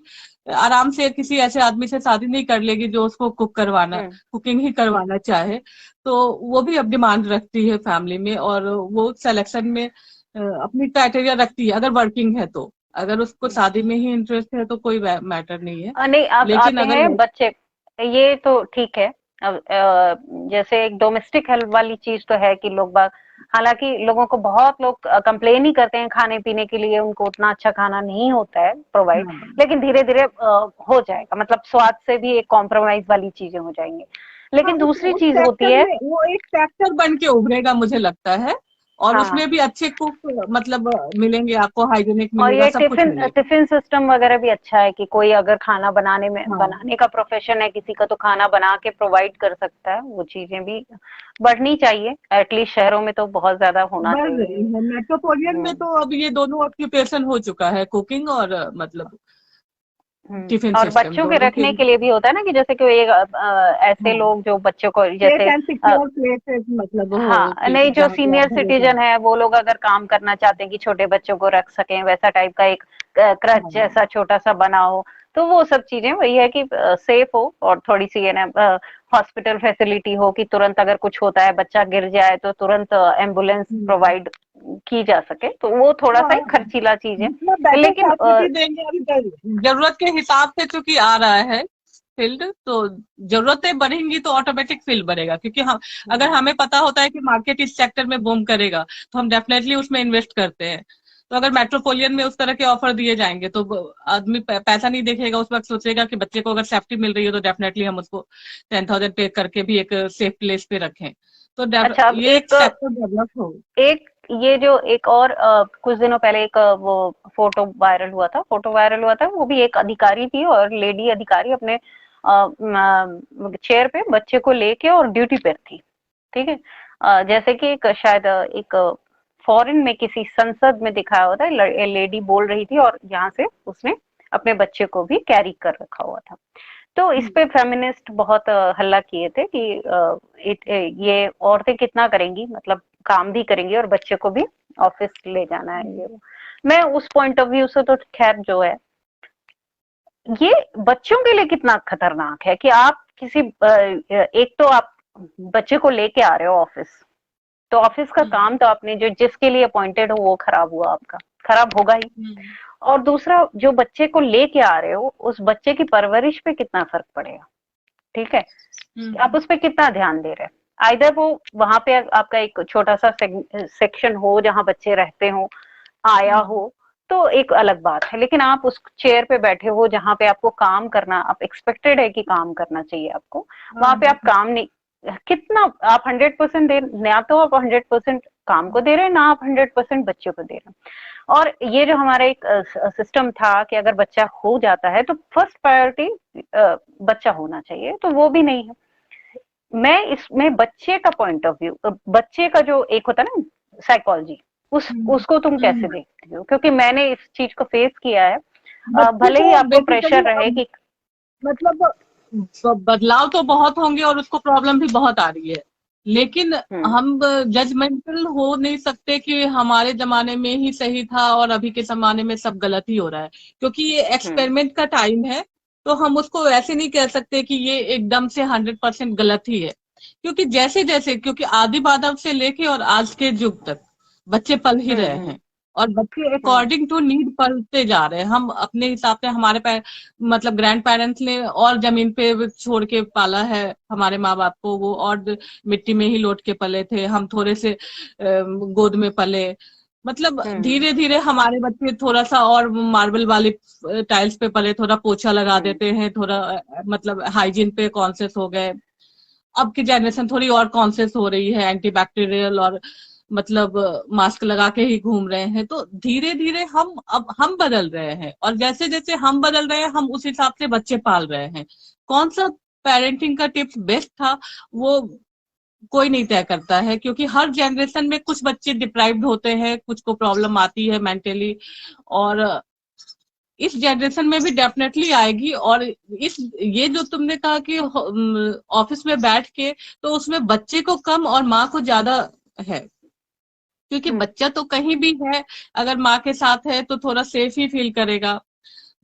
आराम से किसी ऐसे आदमी से शादी नहीं कर लेगी जो उसको हम्म, कुकिंग ही करवाना चाहे। तो वो भी अब डिमांड रखती है फैमिली में, और वो सिलेक्शन में अपनी क्राइटेरिया रखती है अगर वर्किंग है तो। अगर उसको शादी में ही इंटरेस्ट है तो कोई मैटर नहीं है। नहीं, अब लेकिन आते अगर हैं बच्चे। ये तो ठीक है। अब जैसे एक डोमेस्टिक हेल्प वाली चीज तो है कि लोग बाग, हालांकि लोगों को, बहुत लोग कंप्लेन ही करते हैं खाने पीने के लिए, उनको उतना अच्छा खाना नहीं होता है प्रोवाइड। हाँ, लेकिन धीरे धीरे हो जाएगा, मतलब स्वाद से भी एक कॉम्प्रोमाइज वाली चीजें हो जाएंगी। हाँ, लेकिन दूसरी उस चीज होती सेक्टर है। में वो एक सेक्टर बन के उभरेगा मुझे लगता है, और हाँ, उसमें भी अच्छे कुक मतलब मिलेंगे आपको, हाइजीनिक और मिलेगा, ये सब कुछ टिफिन मिलेगा। टिफिन सिस्टम वगैरह भी अच्छा है कि कोई अगर खाना हाँ, बनाने का प्रोफेशन है किसी का, तो खाना बना के प्रोवाइड कर सकता है। वो चीजें भी बढ़नी चाहिए, एटलीस्ट शहरों में तो बहुत ज्यादा होना बढ़ चाहिए। रही है, मेट्रोपोलियन में हम्म, तो अब ये दोनों ऑक्यूपेशन हो चुका है, कुकिंग और मतलब टिफिन और सिस्टम बच्चों के दोनों के। रखने के लिए भी होता है ना कि जैसे कोई एक ऐसे हाँ, लोग जो बच्चों को सेफ जैसे एंड सिक्योर प्लेसेस मतलब हो हाँ, कि नहीं, जो जहाँ पे आप सीनियर भरोसा। सिटीजन है वो लोग अगर काम करना चाहते हैं कि छोटे बच्चों को रख सकें, वैसा टाइप का एक क्रच हाँ, जैसा छोटा सा बना हो, तो वो सब चीजें वही है कि सेफ हो, और थोड़ी सी है ना, हॉस्पिटल फैसिलिटी हो कि तुरंत अगर कुछ होता है, बच्चा गिर जाए तो तुरंत एम्बुलेंस हम्म, प्रोवाइड की जा सके, तो वो थोड़ा सा हाँ, ही खर्चीला चीज है। जितना बेटर लेकिन फैसिलिटी देंगे, अभी जरूरत के हिसाब से चूंकि आ रहा है फील्ड, तो जरूरतें बढ़ेंगी तो ऑटोमेटिक फील्ड बढ़ेगा, क्योंकि हम अगर हमें पता होता है कि मार्केट इस सेक्टर में बूम करेगा तो हम डेफिनेटली उसमें इन्वेस्ट करते हैं। तो अगर मेट्रोपोलियन में उस तरह के ऑफर दिए जाएंगे तो आदमी पैसा नहीं देखेगा, उस वक्त सोचेगा कि बच्चे को अगर सेफ्टी मिल रही है तो डेफिनेटली हम उसको 10,000 पे करके भी एक सेफ प्लेस पे रखें। तो अच्छा, अब ये एक सेक्टर डेवलप हो। एक ये जो एक और कुछ दिनों पहले एक वो फोटो वायरल हुआ था, वो भी एक अधिकारी थी, और लेडी अधिकारी अपने चेयर पे बच्चे को लेके और ड्यूटी पर थी। ठीक है। जैसे कि एक शायद एक फॉरेन में किसी संसद में दिखाया होता है, लेडी बोल रही थी और यहाँ से उसने अपने बच्चे को भी कैरी कर रखा हुआ था। तो इस पे फेमिनिस्ट बहुत हल्ला किए थे कि ये औरतें कितना करेंगी, मतलब काम भी करेंगी और बच्चे को भी ऑफिस ले जाना है, ये वो। मैं उस पॉइंट ऑफ व्यू से तो खैर जो है, ये बच्चों के लिए कितना खतरनाक है कि आप किसी एक तो आप बच्चे को लेके आ रहे हो ऑफिस, तो ऑफिस का काम तो आपने जो जिसके लिए अपॉइंटेड हो वो खराब हुआ, आपका खराब होगा ही। और दूसरा, जो बच्चे को लेके आ रहे हो उस बच्चे की परवरिश पे कितना फर्क पड़ेगा। ठीक है। आप उस पर कितना ध्यान दे रहे हैं। आइदर वो वहां पे आपका एक छोटा सा सेक्शन हो जहां बच्चे रहते हो, आया हो, तो एक अलग बात है। लेकिन आप उस चेयर पे बैठे हो जहां पे आपको काम करना, आप एक्सपेक्टेड है कि काम करना चाहिए आपको, वहां पे आप काम नहीं, कितना आप 100% दे, ना तो आप 100% काम को दे रहे हैं, ना आप 100% बच्चों को दे रहे हैं। और ये जो हमारा एक सिस्टम था कि अगर बच्चा हो जाता है तो फर्स्ट प्रायोरिटी बच्चा होना चाहिए, तो वो भी नहीं है। मैं इसमें बच्चे का पॉइंट ऑफ व्यू, बच्चे का जो एक होता है ना साइकोलॉजी, उसको तुम कैसे देखती हो, क्योंकि मैंने इस चीज को फेस किया है। बच्चे भले ही को आपको बेसिकली प्रेशर रहे अब कि मतलब बदलाव तो बहुत होंगे और उसको प्रॉब्लम भी बहुत आ रही है, लेकिन हम्म, हम जजमेंटल हो नहीं सकते कि हमारे जमाने में ही सही था और अभी के जमाने में सब गलत ही हो रहा है, क्योंकि ये हम्म, एक्सपेरिमेंट का टाइम है। तो हम उसको ऐसे नहीं कह सकते कि ये एकदम से 100% गलत ही है। क्योंकि जैसे जैसे, क्योंकि आदि मानव से लेके और आज के युग तक बच्चे पल ही रहे हम्म। हैं, और बच्चे हम्म। अकॉर्डिंग टू नीड पलते जा रहे हैं। हम अपने हिसाब से, हमारे मतलब ग्रैंड पेरेंट्स ने और जमीन पे छोड़ के पाला है हमारे माँ बाप को, वो और मिट्टी में ही लौट के पले थे, हम थोड़े से गोद में पले। मतलब हम्म। धीरे धीरे हमारे बच्चे थोड़ा सा और मार्बल वाली टाइल्स पे पले, थोड़ा पोछा लगा हम्म। देते हैं, थोड़ा मतलब हाइजीन पे कॉन्शियस हो गए। अब की जनरेशन थोड़ी और कॉन्शियस हो रही है, एंटी बैक्टीरियल और मतलब मास्क लगा के ही घूम रहे हैं। तो धीरे धीरे हम बदल रहे हैं, और जैसे जैसे हम बदल रहे हैं, हम उस हिसाब से बच्चे पाल रहे हैं। कौन सा पेरेंटिंग का टिप्स बेस्ट था, वो कोई नहीं तय करता है, क्योंकि हर जनरेशन में कुछ बच्चे डिप्राइव्ड होते हैं, कुछ को प्रॉब्लम आती है मेंटली, और इस जनरेशन में भी डेफिनेटली आएगी। और इस ये जो तुमने कहा कि ऑफिस में बैठ के, तो उसमें बच्चे को कम और माँ को ज्यादा है, क्योंकि हम्म। बच्चा तो कहीं भी है, अगर माँ के साथ है तो थोड़ा सेफ ही फील करेगा।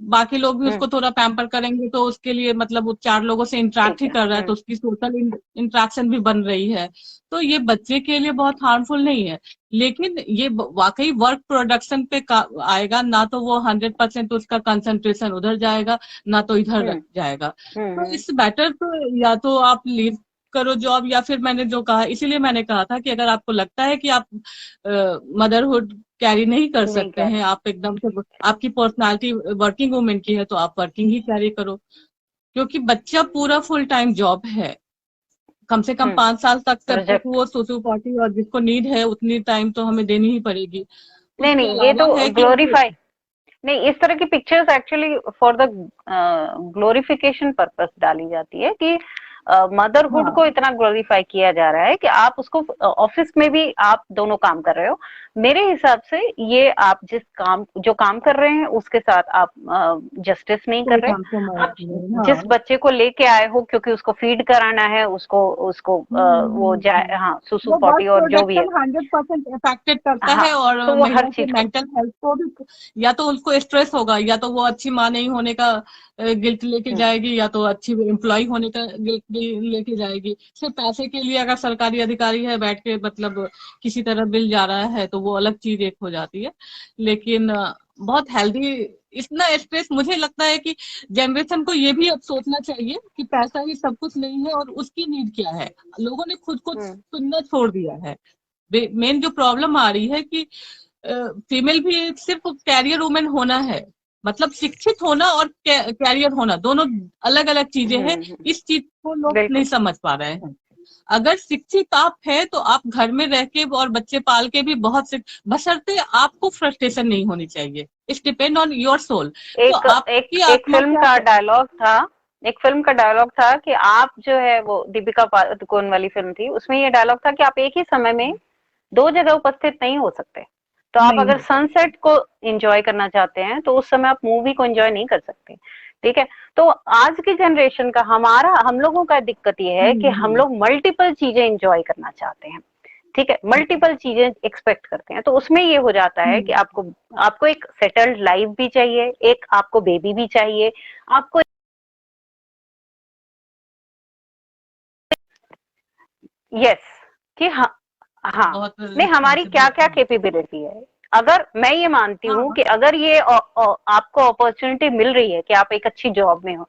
बाकी लोग भी हम्म। उसको थोड़ा पैम्पर करेंगे, तो उसके लिए मतलब वो चार लोगों से इंटरेक्ट ठीक ही है। कर रहा है, तो उसकी सोशल इंटरेक्शन भी बन रही है। तो ये बच्चे के लिए बहुत हार्मफुल नहीं है। लेकिन ये वाकई वर्क प्रोडक्शन पे आएगा ना, तो वो 100% उसका कंसंट्रेशन उधर जाएगा, ना तो इधर हम्म। जाएगा। तो हम्म। इस बेटर तो या तो आप लीव करो जॉब, या फिर मैंने जो कहा, इसीलिए मैंने कहा था कि अगर आपको लगता है कि आप मदरहुड कैरी नहीं कर नहीं सकते कह हैं, रहे। आप एकदम से, आपकी पर्सनालिटी वर्किंग वुमेन की है, तो आप वर्किंग ही कैरी करो। क्योंकि बच्चा पूरा फुल टाइम जॉब है, कम से कम 5 साल तक, जब तक प्रोजेक्ट। वो सोसू पॉटी और जिसको नीड है उतनी टाइम तो हमें देनी ही पड़ेगी। नहीं उसके नहीं, ये अलावा तो है कि ग्लोरीफाई, नहीं, इस तरह की pictures actually for the glorification purpose डाली जाती है कि मदरहुड हाँ। को इतना ग्लोरीफाई किया जा रहा है कि आप उसको ऑफिस में भी आप दोनों काम कर रहे हो। मेरे हिसाब से ये आप जिस काम जो काम कर रहे हैं उसके साथ आप जस्टिस नहीं कर कोई रहे। कॉम्प्रोमाइज आप नहीं, जिस हाँ। बच्चे को लेके आए हो क्योंकि उसको फीड कराना है, उसको उसको वो जाए, हम्म। हाँ, सुसु वो वर्क पॉटी और जो भी है। प्रोडक्शन 100% इफेक्टेड करता हाँ, है, और तो वो हर महिला की चीज को। मेंटल हेल्थ को भी, या तो उसको स्ट्रेस होगा, या तो वो अच्छी माँ नहीं होने का गिल्ट लेके हम्म। जाएगी, या तो अच्छी एम्प्लॉय होने का गिल्ट लेके जाएगी। सिर्फ पैसे के लिए अगर सरकारी अधिकारी है बैठ के मतलब किसी तरह बिल जा रहा है, तो वो अलग चीज एक हो जाती है। लेकिन बहुत हेल्दी, इतना स्ट्रेस, मुझे लगता है कि जनरेशन को ये भी अब सोचना चाहिए कि पैसा ही सब कुछ नहीं है, और उसकी नीड क्या है। लोगों ने खुद को हम्म। सुनना छोड़ दिया है। मेन जो प्रॉब्लम आ रही है कि फीमेल भी सिर्फ कैरियर वुमेन होना है, मतलब शिक्षित होना और कैरियर होना दोनों अलग अलग चीजें हैं। इस चीज को लोग नहीं बिल्कुल। समझ पा रहे हैं। अगर शिक्षित आप है तो आप घर में रह के और बच्चे पाल के भी बहुत से, बशर्ते आपको फ्रस्ट्रेशन नहीं होनी चाहिए। It's depend on your soul. तो एक एक आपकी एक आत्मा फिल्म क्या का कर। डायलॉग था, एक फिल्म का डायलॉग था कि आप जो है वो दीपिका पादुकोण वाली फिल्म थी, उसमें ये डायलॉग था कि आप एक ही समय में दो जगह उपस्थित नहीं हो सकते। तो आप नहीं अगर हो सकते। सनसेट को एंजॉय करना चाहते हैं तो उस समय आप मूवी को एंजॉय नहीं कर सकते। ठीक है। तो आज की जनरेशन का हमारा हम लोगों का दिक्कत ये है कि हम हम्म। लोग मल्टीपल चीजें एंजॉय करना चाहते हैं। ठीक है, मल्टीपल चीजें एक्सपेक्ट करते हैं, तो उसमें ये हो जाता है कि हम्म। आपको आपको एक सेटल्ड लाइफ भी चाहिए, एक आपको बेबी भी चाहिए, आपको, यस, कि हाँ, हाँ, बहुत नहीं, हमारी क्या रिस्पॉन्सिबल। क्या कैपेबिलिटी है। अगर मैं ये मानती हूँ हाँ। कि अगर ये आपको अपॉर्चुनिटी मिल रही है कि आप एक अच्छी जॉब में हो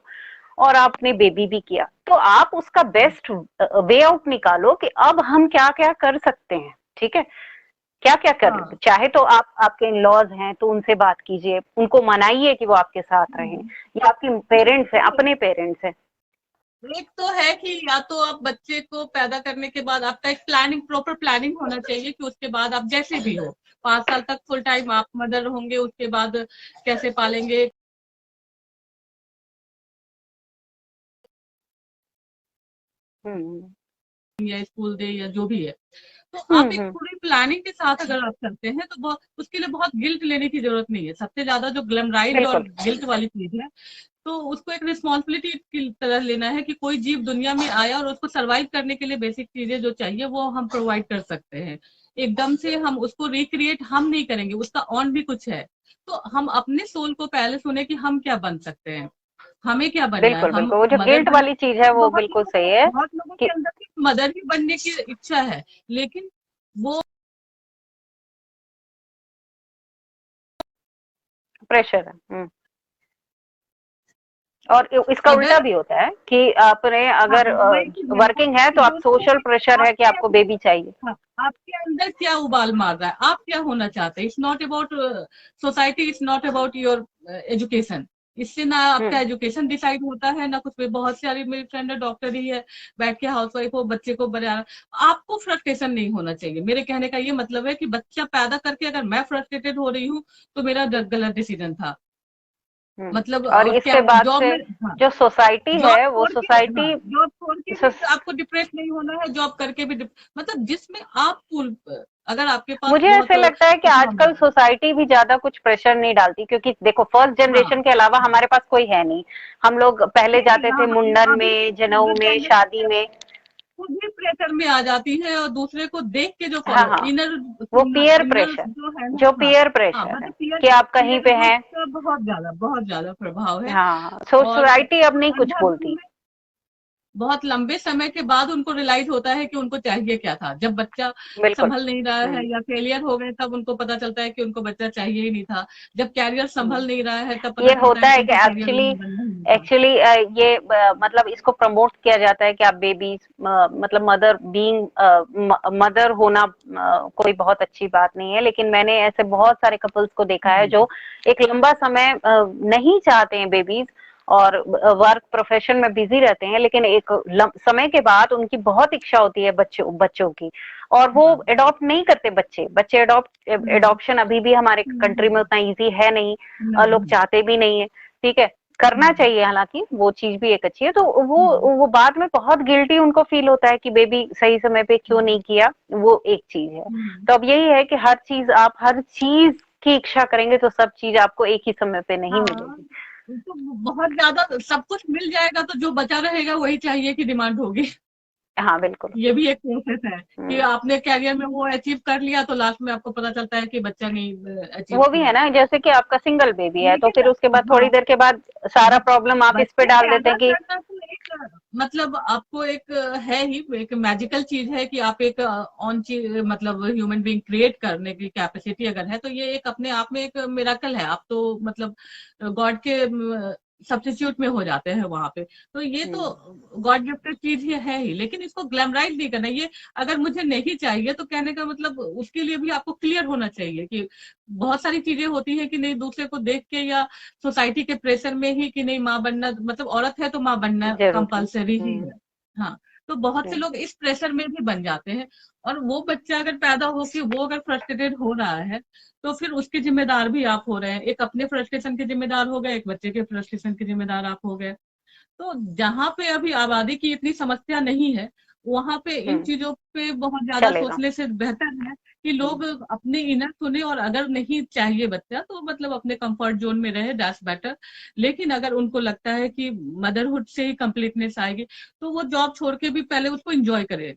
और आपने बेबी भी किया, तो आप उसका बेस्ट वे आउट निकालो कि अब हम क्या क्या कर सकते हैं। ठीक है, क्या क्या कर, हाँ। चाहे तो आप, आपके इन लॉज हैं तो उनसे बात कीजिए, उनको मनाइए कि वो आपके साथ रहें, हम्म। या आपके पेरेंट्स हैं, अपने पेरेंट्स हैं। एक तो है कि या तो आप बच्चे को पैदा करने के बाद आपका एक प्लानिंग, प्रॉपर प्लानिंग होना चाहिए कि उसके बाद आप जैसे भी हो, 5 साल तक फुल टाइम आप मदर होंगे, उसके बाद कैसे पालेंगे, हम्म। या स्कूल दे, या जो भी है। तो आप एक हम्म। पूरी प्लानिंग के साथ अगर आप करते हैं, तो उसके लिए बहुत गिल्ट लेने की जरूरत नहीं है। सबसे ज्यादा जो ग्लैमराइज्ड और बिल्कुल। गिल्ट वाली चीज है, तो उसको एक रिस्पॉन्सिबिलिटी की तरह लेना है कि कोई जीव दुनिया में आया, और उसको सरवाइव करने के लिए बेसिक चीजें जो चाहिए वो हम प्रोवाइड कर सकते हैं। एकदम से हम उसको रिक्रिएट हम नहीं करेंगे, उसका ऑन भी कुछ है। तो हम अपने सोल को पहले सुने कि हम क्या बन सकते हैं। हमें क्या बनना है, बिल्कुल, हम बिल्कुल, वो जो मदर गिल्ट बनना। वाली चीज़ है वो बिल्कुल सही है बहुत लोगों कि के अंदर मदर ही बनने की इच्छा है, लेकिन वो प्रेशर है। और इसका उल्टा अगर भी होता है कि आपने हाँ अगर वही चीज मैं बता रही वर्किंग हूँ है कि तो आप दोनों सोशल के प्रेशर है कि आपके आपको अंदर, बेबी चाहिए। हाँ, आपके अंदर क्या उबाल मार रहा है, आप क्या होना चाहते हैं। It's not about society, it's not about your education. इससे ना आपका हुँ, एजुकेशन डिसाइड होता है ना कुछ भी। बहुत सारी मेरी फ्रेंड है, डॉक्टर ही है, बैठ के हाउसवाइफ हो, बच्चे को बड़े आपको फ्रस्ट्रेशन नहीं होना चाहिए। मेरे कहने का ये मतलब है कि बच्चा पैदा करके अगर मैं फ्रस्ट्रेटेड हो रही हूँ तो मेरा गलत डिसीजन था। हुँ। मतलब और क्या इसके बाद जॉब से में, हाँ, जो सोसाइटी जॉब है वो छोड़ के, हाँ, सोसाइटी जॉब छोड़ के भी सोस आपको डिप्रेस नहीं होना है, जॉब करके भी मतलब जिसमें आप फुल, अगर आपके पास मुझे बहुत ऐसे लगता है कि हाँ आजकल सोसाइटी भी ज़्यादा कुछ प्रेशर नहीं डालती, क्योंकि देखो फर्स्ट जनरेशन हाँ के अलावा हमारे पास कोई है नहीं। हम लोग पहले नहीं जाते थे हाँ, मुंडन अभी में, जनेऊ जो में, शादी जनरेशन में। खुद ही प्रेशर में आ जाती है, और दूसरे को देख के जो हाँ, हाँ, इनर वो सुनना, पीयर इनर प्रेशर, जो है ना, जो हाँ पीयर हाँ, प्रेशर है मतलब पीयर कि आप कहीं पीयर पे ग्रुप हैं। का बहुत ज्यादा प्रभाव है। हाँ, और सोसाइटी अब नहीं कुछ अंधाधुन बोलती। में बहुत लंबे समय के बाद उनको रियलाइज होता है कि उनको चाहिए क्या था। जब बच्चा बिल्कुल। संभल नहीं रहा है हुँ। या फेलियर हो गए, तब उनको पता चलता है कि उनको बच्चा चाहिए ही नहीं था। जब कैरियर हुँ। संभल नहीं रहा है, तब पता ये चलता होता है कि है कि उनको कैरियर एक्चुअली बनना ही नहीं था। एक्चुअली ये मतलब इसको प्रमोट किया जाता है कि आप बेबीज मतलब मदर बीइंग मदर होना कोई बहुत अच्छी बात नहीं है, लेकिन मैंने ऐसे बहुत सारे कपल्स को देखा है जो एक लंबा समय नहीं चाहते हैं बेबीज, और वर्क प्रोफेशन में बिजी रहते हैं, लेकिन एक समय के बाद उनकी बहुत इच्छा होती है बच्चों बच्चों की, और वो हाँ, अडॉप्ट नहीं करते बच्चे बच्चे हम्म, एडॉप्शन अभी भी हमारे कंट्री में हम्म, उतना इजी है नहीं। लोग नहीं, चाहते भी नहीं है। ठीक है, करना हम्म, चाहिए, हालांकि वो चीज भी एक अच्छी है, तो हम्म, वो बाद में बहुत गिल्टी उनको फील होता है कि बेबी सही समय पे क्यों नहीं किया। वो एक चीज है। हम्म, तो अब यही है कि हर चीज आप हर चीज की इच्छा करेंगे तो सब चीज आपको एक ही समय पे नहीं हाँ, मिलेगी। तो बहुत ज्यादा सब कुछ मिल जाएगा तो जो बचा रहेगा वही चाहिए की डिमांड होगी। हाँ, बिल्कुल। ये भी एक प्रोसेस है कि हम्म। आपने कैरियर में वो अचीव कर लिया तो लास्ट में आपको पता चलता है कि बच्चा नहीं अचीव वो भी है किया। ना, जैसे कि आपका सिंगल बेबी है तो लेकिन फिर उसके बाद थोड़ी हाँ, देर के बाद सारा प्रॉब्लम आप इस पे बच्चे डाल देते पैदा हैं कि करना तो एक मतलब आपको एक है ही, एक मैजिकल चीज है कि आप एक ऑन चीज मतलब ह्यूमन बीइंग क्रिएट करने की कैपेसिटी अगर है तो ये एक अपने आप में एक मिराकल है। आप तो मतलब गॉड के सब्स्टिट्यूट में हो जाते हैं वहां पे। तो ये तो हम्म, गॉड गिफ्टेड चीज ही है ही, लेकिन इसको ग्लैमराइज नहीं करना। ये अगर मुझे नहीं चाहिए तो कहने का मतलब उसके लिए भी आपको क्लियर होना चाहिए कि बहुत सारी चीजें होती है कि नहीं दूसरे को देख के या सोसाइटी के प्रेशर में ही कि नहीं माँ बनना मतलब औरत है तो माँ बनना जरूरी। कंपलसरी ही है। हाँ, तो बहुत से हम्म, लोग इस प्रेशर में भी बन जाते हैं। और वो बच्चा अगर पैदा हो कि वो अगर फ्रस्ट्रेटेड हो रहा है तो फिर उसके जिम्मेदार भी आप हो रहे हैं। एक अपने फ्रस्ट्रेशन के जिम्मेदार हो गए, एक बच्चे के फ्रस्ट्रेशन के जिम्मेदार आप हो गए। तो जहाँ पे अभी आबादी की इतनी समस्या नहीं है, वहां पे इन हम्म, चीजों पे बहुत ज्यादा चलेगा। सोचने से बेहतर है कि हम्म, लोग अपने इनर सुने, और अगर नहीं चाहिए बच्चा तो मतलब अपने कंफर्ट जोन में रहे, दैट्स बेटर। लेकिन अगर उनको लगता है कि मदरहुड से ही कंप्लीटनेस आएगी तो वो जॉब छोड़ के भी पहले उसको एंजॉय करे।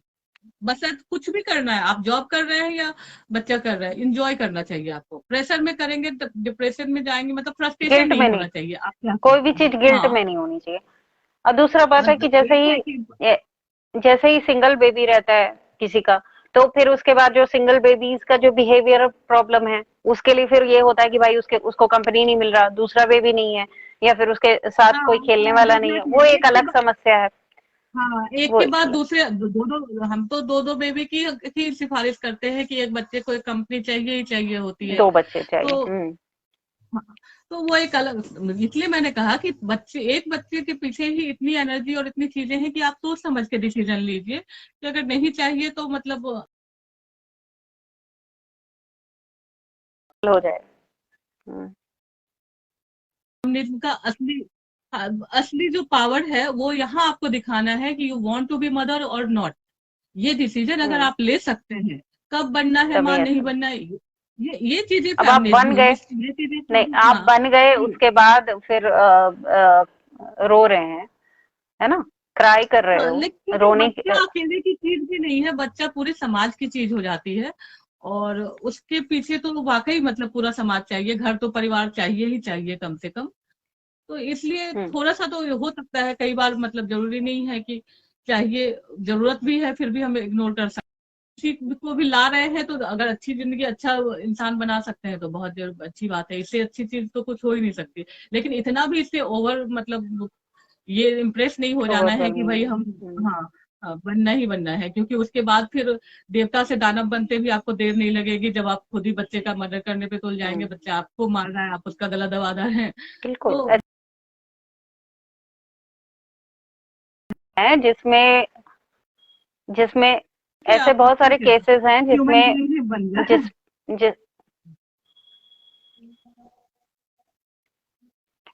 बस ऐसा कुछ भी करना है, आप जॉब कर रहे हैं या बच्चा कर रहे हैं, इंजॉय करना चाहिए आपको। प्रेशर में करेंगे तो डिप्रेशन में जाएंगे, मतलब फ्रस्ट्रेशन गिल्ट नहीं में नहीं, होना चाहिए। आप क्या कोई भी सोचते हैं? चीज गिल्ट हाँ, में नहीं होनी चाहिए। और दूसरा बात है कि एक है कि जैसे ही सिंगल बेबी रहता है किसी का, तो फिर उसके बाद जो सिंगल बेबीज का जो बिहेवियर प्रॉब्लम है, उसके लिए फिर ये होता है कि भाई उसके उसको कंपनी नहीं मिल रहा, दूसरा बेबी नहीं है, या फिर उसके साथ हाँ, कोई खेलने हाँ, वाला नहीं है, वो डेफिनेटली एक अलग समस्या है। हाँ, एक वो के एक बाद अलग। दूसरे दो दो हम तो दो दो बेबी की सिफारिश करते हैं कि एक बच्चे को एक कंपनी चाहिए ही चाहिए होती है। दो बच्चे चाहिए। तो हम्म। हाँ, तो वो एक अलग, इसलिए मैंने कहा कि बच्चे एक बच्चे के पीछे ही इतनी एनर्जी और इतनी चीजें हैं कि आप सोच समझ के डिसीजन लीजिए कि अगर नहीं चाहिए तो मतलब हो जाएगा। हम्म। फेमिनिज्म का असली असली जो पावर है वो यहाँ आपको दिखाना है कि you want to be mother और नॉट। ये डिसीजन अगर हम्म। आप ले सकते हैं, कब बनना है तभी माँ नहीं ऐसा। बनना है, ये चीजें अब आप बन गए, ये चीजें नहीं आप हाँ बन गए कि उसके बाद फिर रो रहे हैं, है ना, क्राई कर रहे हाँ, हो, लेकिन क्योंकि रोने की। बच्चा अकेले की चीज भी नहीं है, बच्चा पूरे समाज की चीज हो जाती है। और उसके पीछे तो वाकई मतलब पूरा समाज चाहिए, घर तो परिवार चाहिए ही चाहिए कम से कम। तो इसलिए हम्म। थोड़ा सा तो हो सकता है कई बार, मतलब जरूरी नहीं है कि चाहिए, जरूरत भी है फिर भी हम इग्नोर कर सकते हैं। किसी को भी ला रहे हैं तो अगर अच्छी जिंदगी, अच्छा इंसान बना सकते हैं तो बहुत अच्छी बात है, इससे अच्छी चीज तो कुछ हो ही नहीं सकती। लेकिन इतना भी इससे ओवर, मतलब ये इम्प्रेस नहीं हो जाना है कि भाई ओवरवेलमिंग। हम, हाँ, हाँ, बनना ही बनना है, क्योंकि उसके बाद फिर देवता से दानव बनते भी आपको देर नहीं लगेगी, जब आप खुद ही बच्चे का मर्डर करने पे तुल जाएंगे, हम्म। बच्चा आपको मार रहा है, आप उसका गला दबा रहे हैं। बिल्कुल। तो है जिसमें जिसमें कि ऐसे आप बहुत सारे ठीक है, केसेस हैं ह्यूमन जिसमें बीइंग ही बन जाए। जिस जिस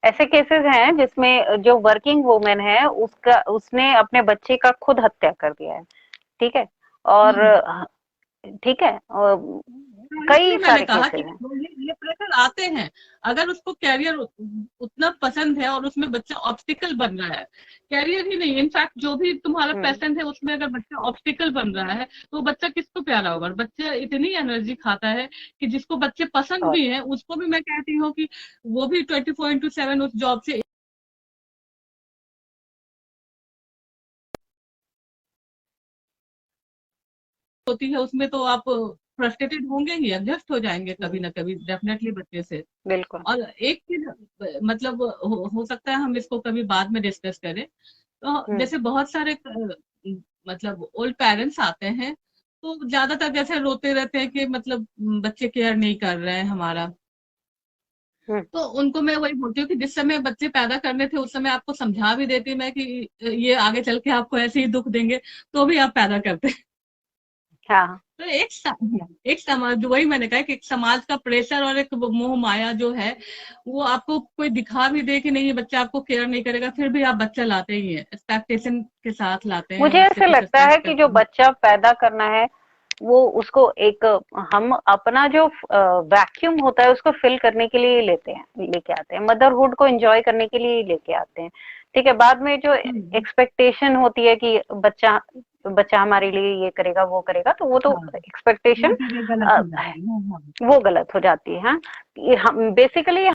ऐसे केसेस हैं जिसमें जो वर्किंग वुमेन है उसने अपने बच्चे का खुद हत्या कर दिया है। ठीक है। और हम्म। ठीक है। और तो कई इसलिए मैंने सारे कहा कि केसेस हैं। ये प्रेशर आते हैं, अगर उसको कैरियर उतना पसंद है और उसमें बच्चा ऑब्स्टिकल बन रहा है, कैरियर ही नहीं, इनफैक्ट जो भी तुम्हारा हम्म। पैशन है उसमें अगर बच्चा ऑब्स्टिकल बन रहा है, तो बच्चा किसको प्यारा होगा? बच्चा इतनी एनर्जी खाता है कि जिसको बच्चे पसंद और भी है उसको भी मैं कहती हूँ कि वो भी 24/7 उस जॉब से होती है, उसमें तो आप फ्रस्ट्रेटेड होंगे ही, एडजस्ट हो जाएंगे कभी ना कभी डेफिनेटली बच्चे से। बिल्कुल। और एक चीज, मतलब हो सकता है हम इसको कभी बाद में डिस्कस करें, तो हम्म। जैसे बहुत सारे मतलब ओल्ड पेरेंट्स आते हैं, तो ज्यादातर जैसे रोते रहते हैं कि मतलब बच्चे केयर नहीं कर रहे हैं हमारा। हम्म। तो उनको मैं वही बोलती हूँ कि जिस समय बच्चे पैदा करने थे उस समय आपको समझा भी देती मैं कि ये आगे चल के आपको ऐसे ही दुख देंगे, तो भी आप पैदा करते। हाँ। तो एक समाज, वही मैंने कहा कि एक समाज का प्रेशर और एक मोह माया जो है, वो आपको कोई दिखा भी दे कि नहीं ये बच्चा आपको केयर नहीं करेगा, फिर भी आप बच्चा लाते ही हैं, एक्सपेक्टेशन के साथ लाते हैं, मुझे उससे ऐसे कुछ लगता है एक्सपेक्ट कि जो करते हैं। बच्चा पैदा करना है वो उसको एक हम अपना जो वैक्यूम होता है उसको फिल करने के लिए लेके आते हैं, मदरहुड को एंजॉय करने के लिए लेके आते हैं। ठीक है। बाद में जो हम्म। एक्सपेक्टेशन होती है कि बच्चा बच्चा हमारे लिए ये करेगा वो करेगा, तो वो तो हाँ, वो एक्सपेक्टेशन चीजें गलत हो जाती है। हाँ, वो गलत हो जाती है। हाँ। ये हम बेसिकली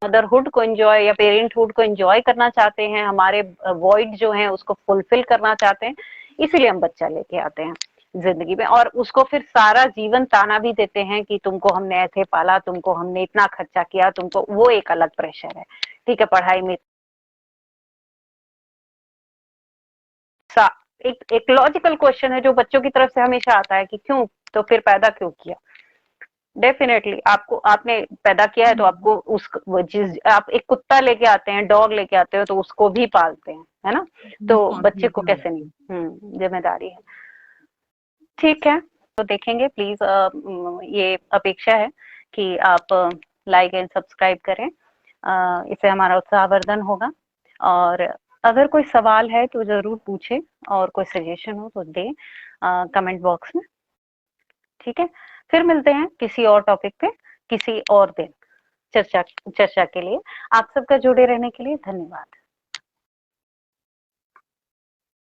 मदरहुड को एंजॉय या पेरेंटहुड को एंजॉय करना चाहते हैं, हमारे वॉइड जो है उसको फुलफिल करना चाहते हैं, इसीलिए हम बच्चा लेके आते हैं जिंदगी में, और उसको फिर सारा जीवन ताना भी देते हैं कि तुमको हमने ऐसे पाला, तुमको हमने इतना खर्चा किया, तुमको, वो एक अलग प्रेशर है। ठीक है। पढ़ाई में एक लॉजिकल क्वेश्चन है जो बच्चों की तरफ से हमेशा आता है कि क्यों, तो फिर पैदा क्यों किया? डेफिनेटली आपको, आपने पैदा किया है तो हम्म, आपको उस जिस आप एक कुत्ता लेके आते हैं, डॉग लेके आते हो, तो उसको भी पालते हैं, है ना? तो बच्चे को रिस्पॉन्सिबिलिटी हो कैसे नहीं? जाती है। जिम्मेदारी है। ठीक है। तो देखेंगे प्लीज, ये अपेक्षा है कि आप लाइक एंड सब्सक्राइब करें। इससे हमारा उत्साहवर्धन होगा। और अगर कोई सवाल है तो जरूर पूछे, और कोई सजेशन हो तो दे कमेंट बॉक्स में। ठीक है। फिर मिलते हैं किसी और टॉपिक पे किसी और दिन, चर्चा चर्चा के लिए। आप सबका जुड़े रहने के लिए धन्यवाद।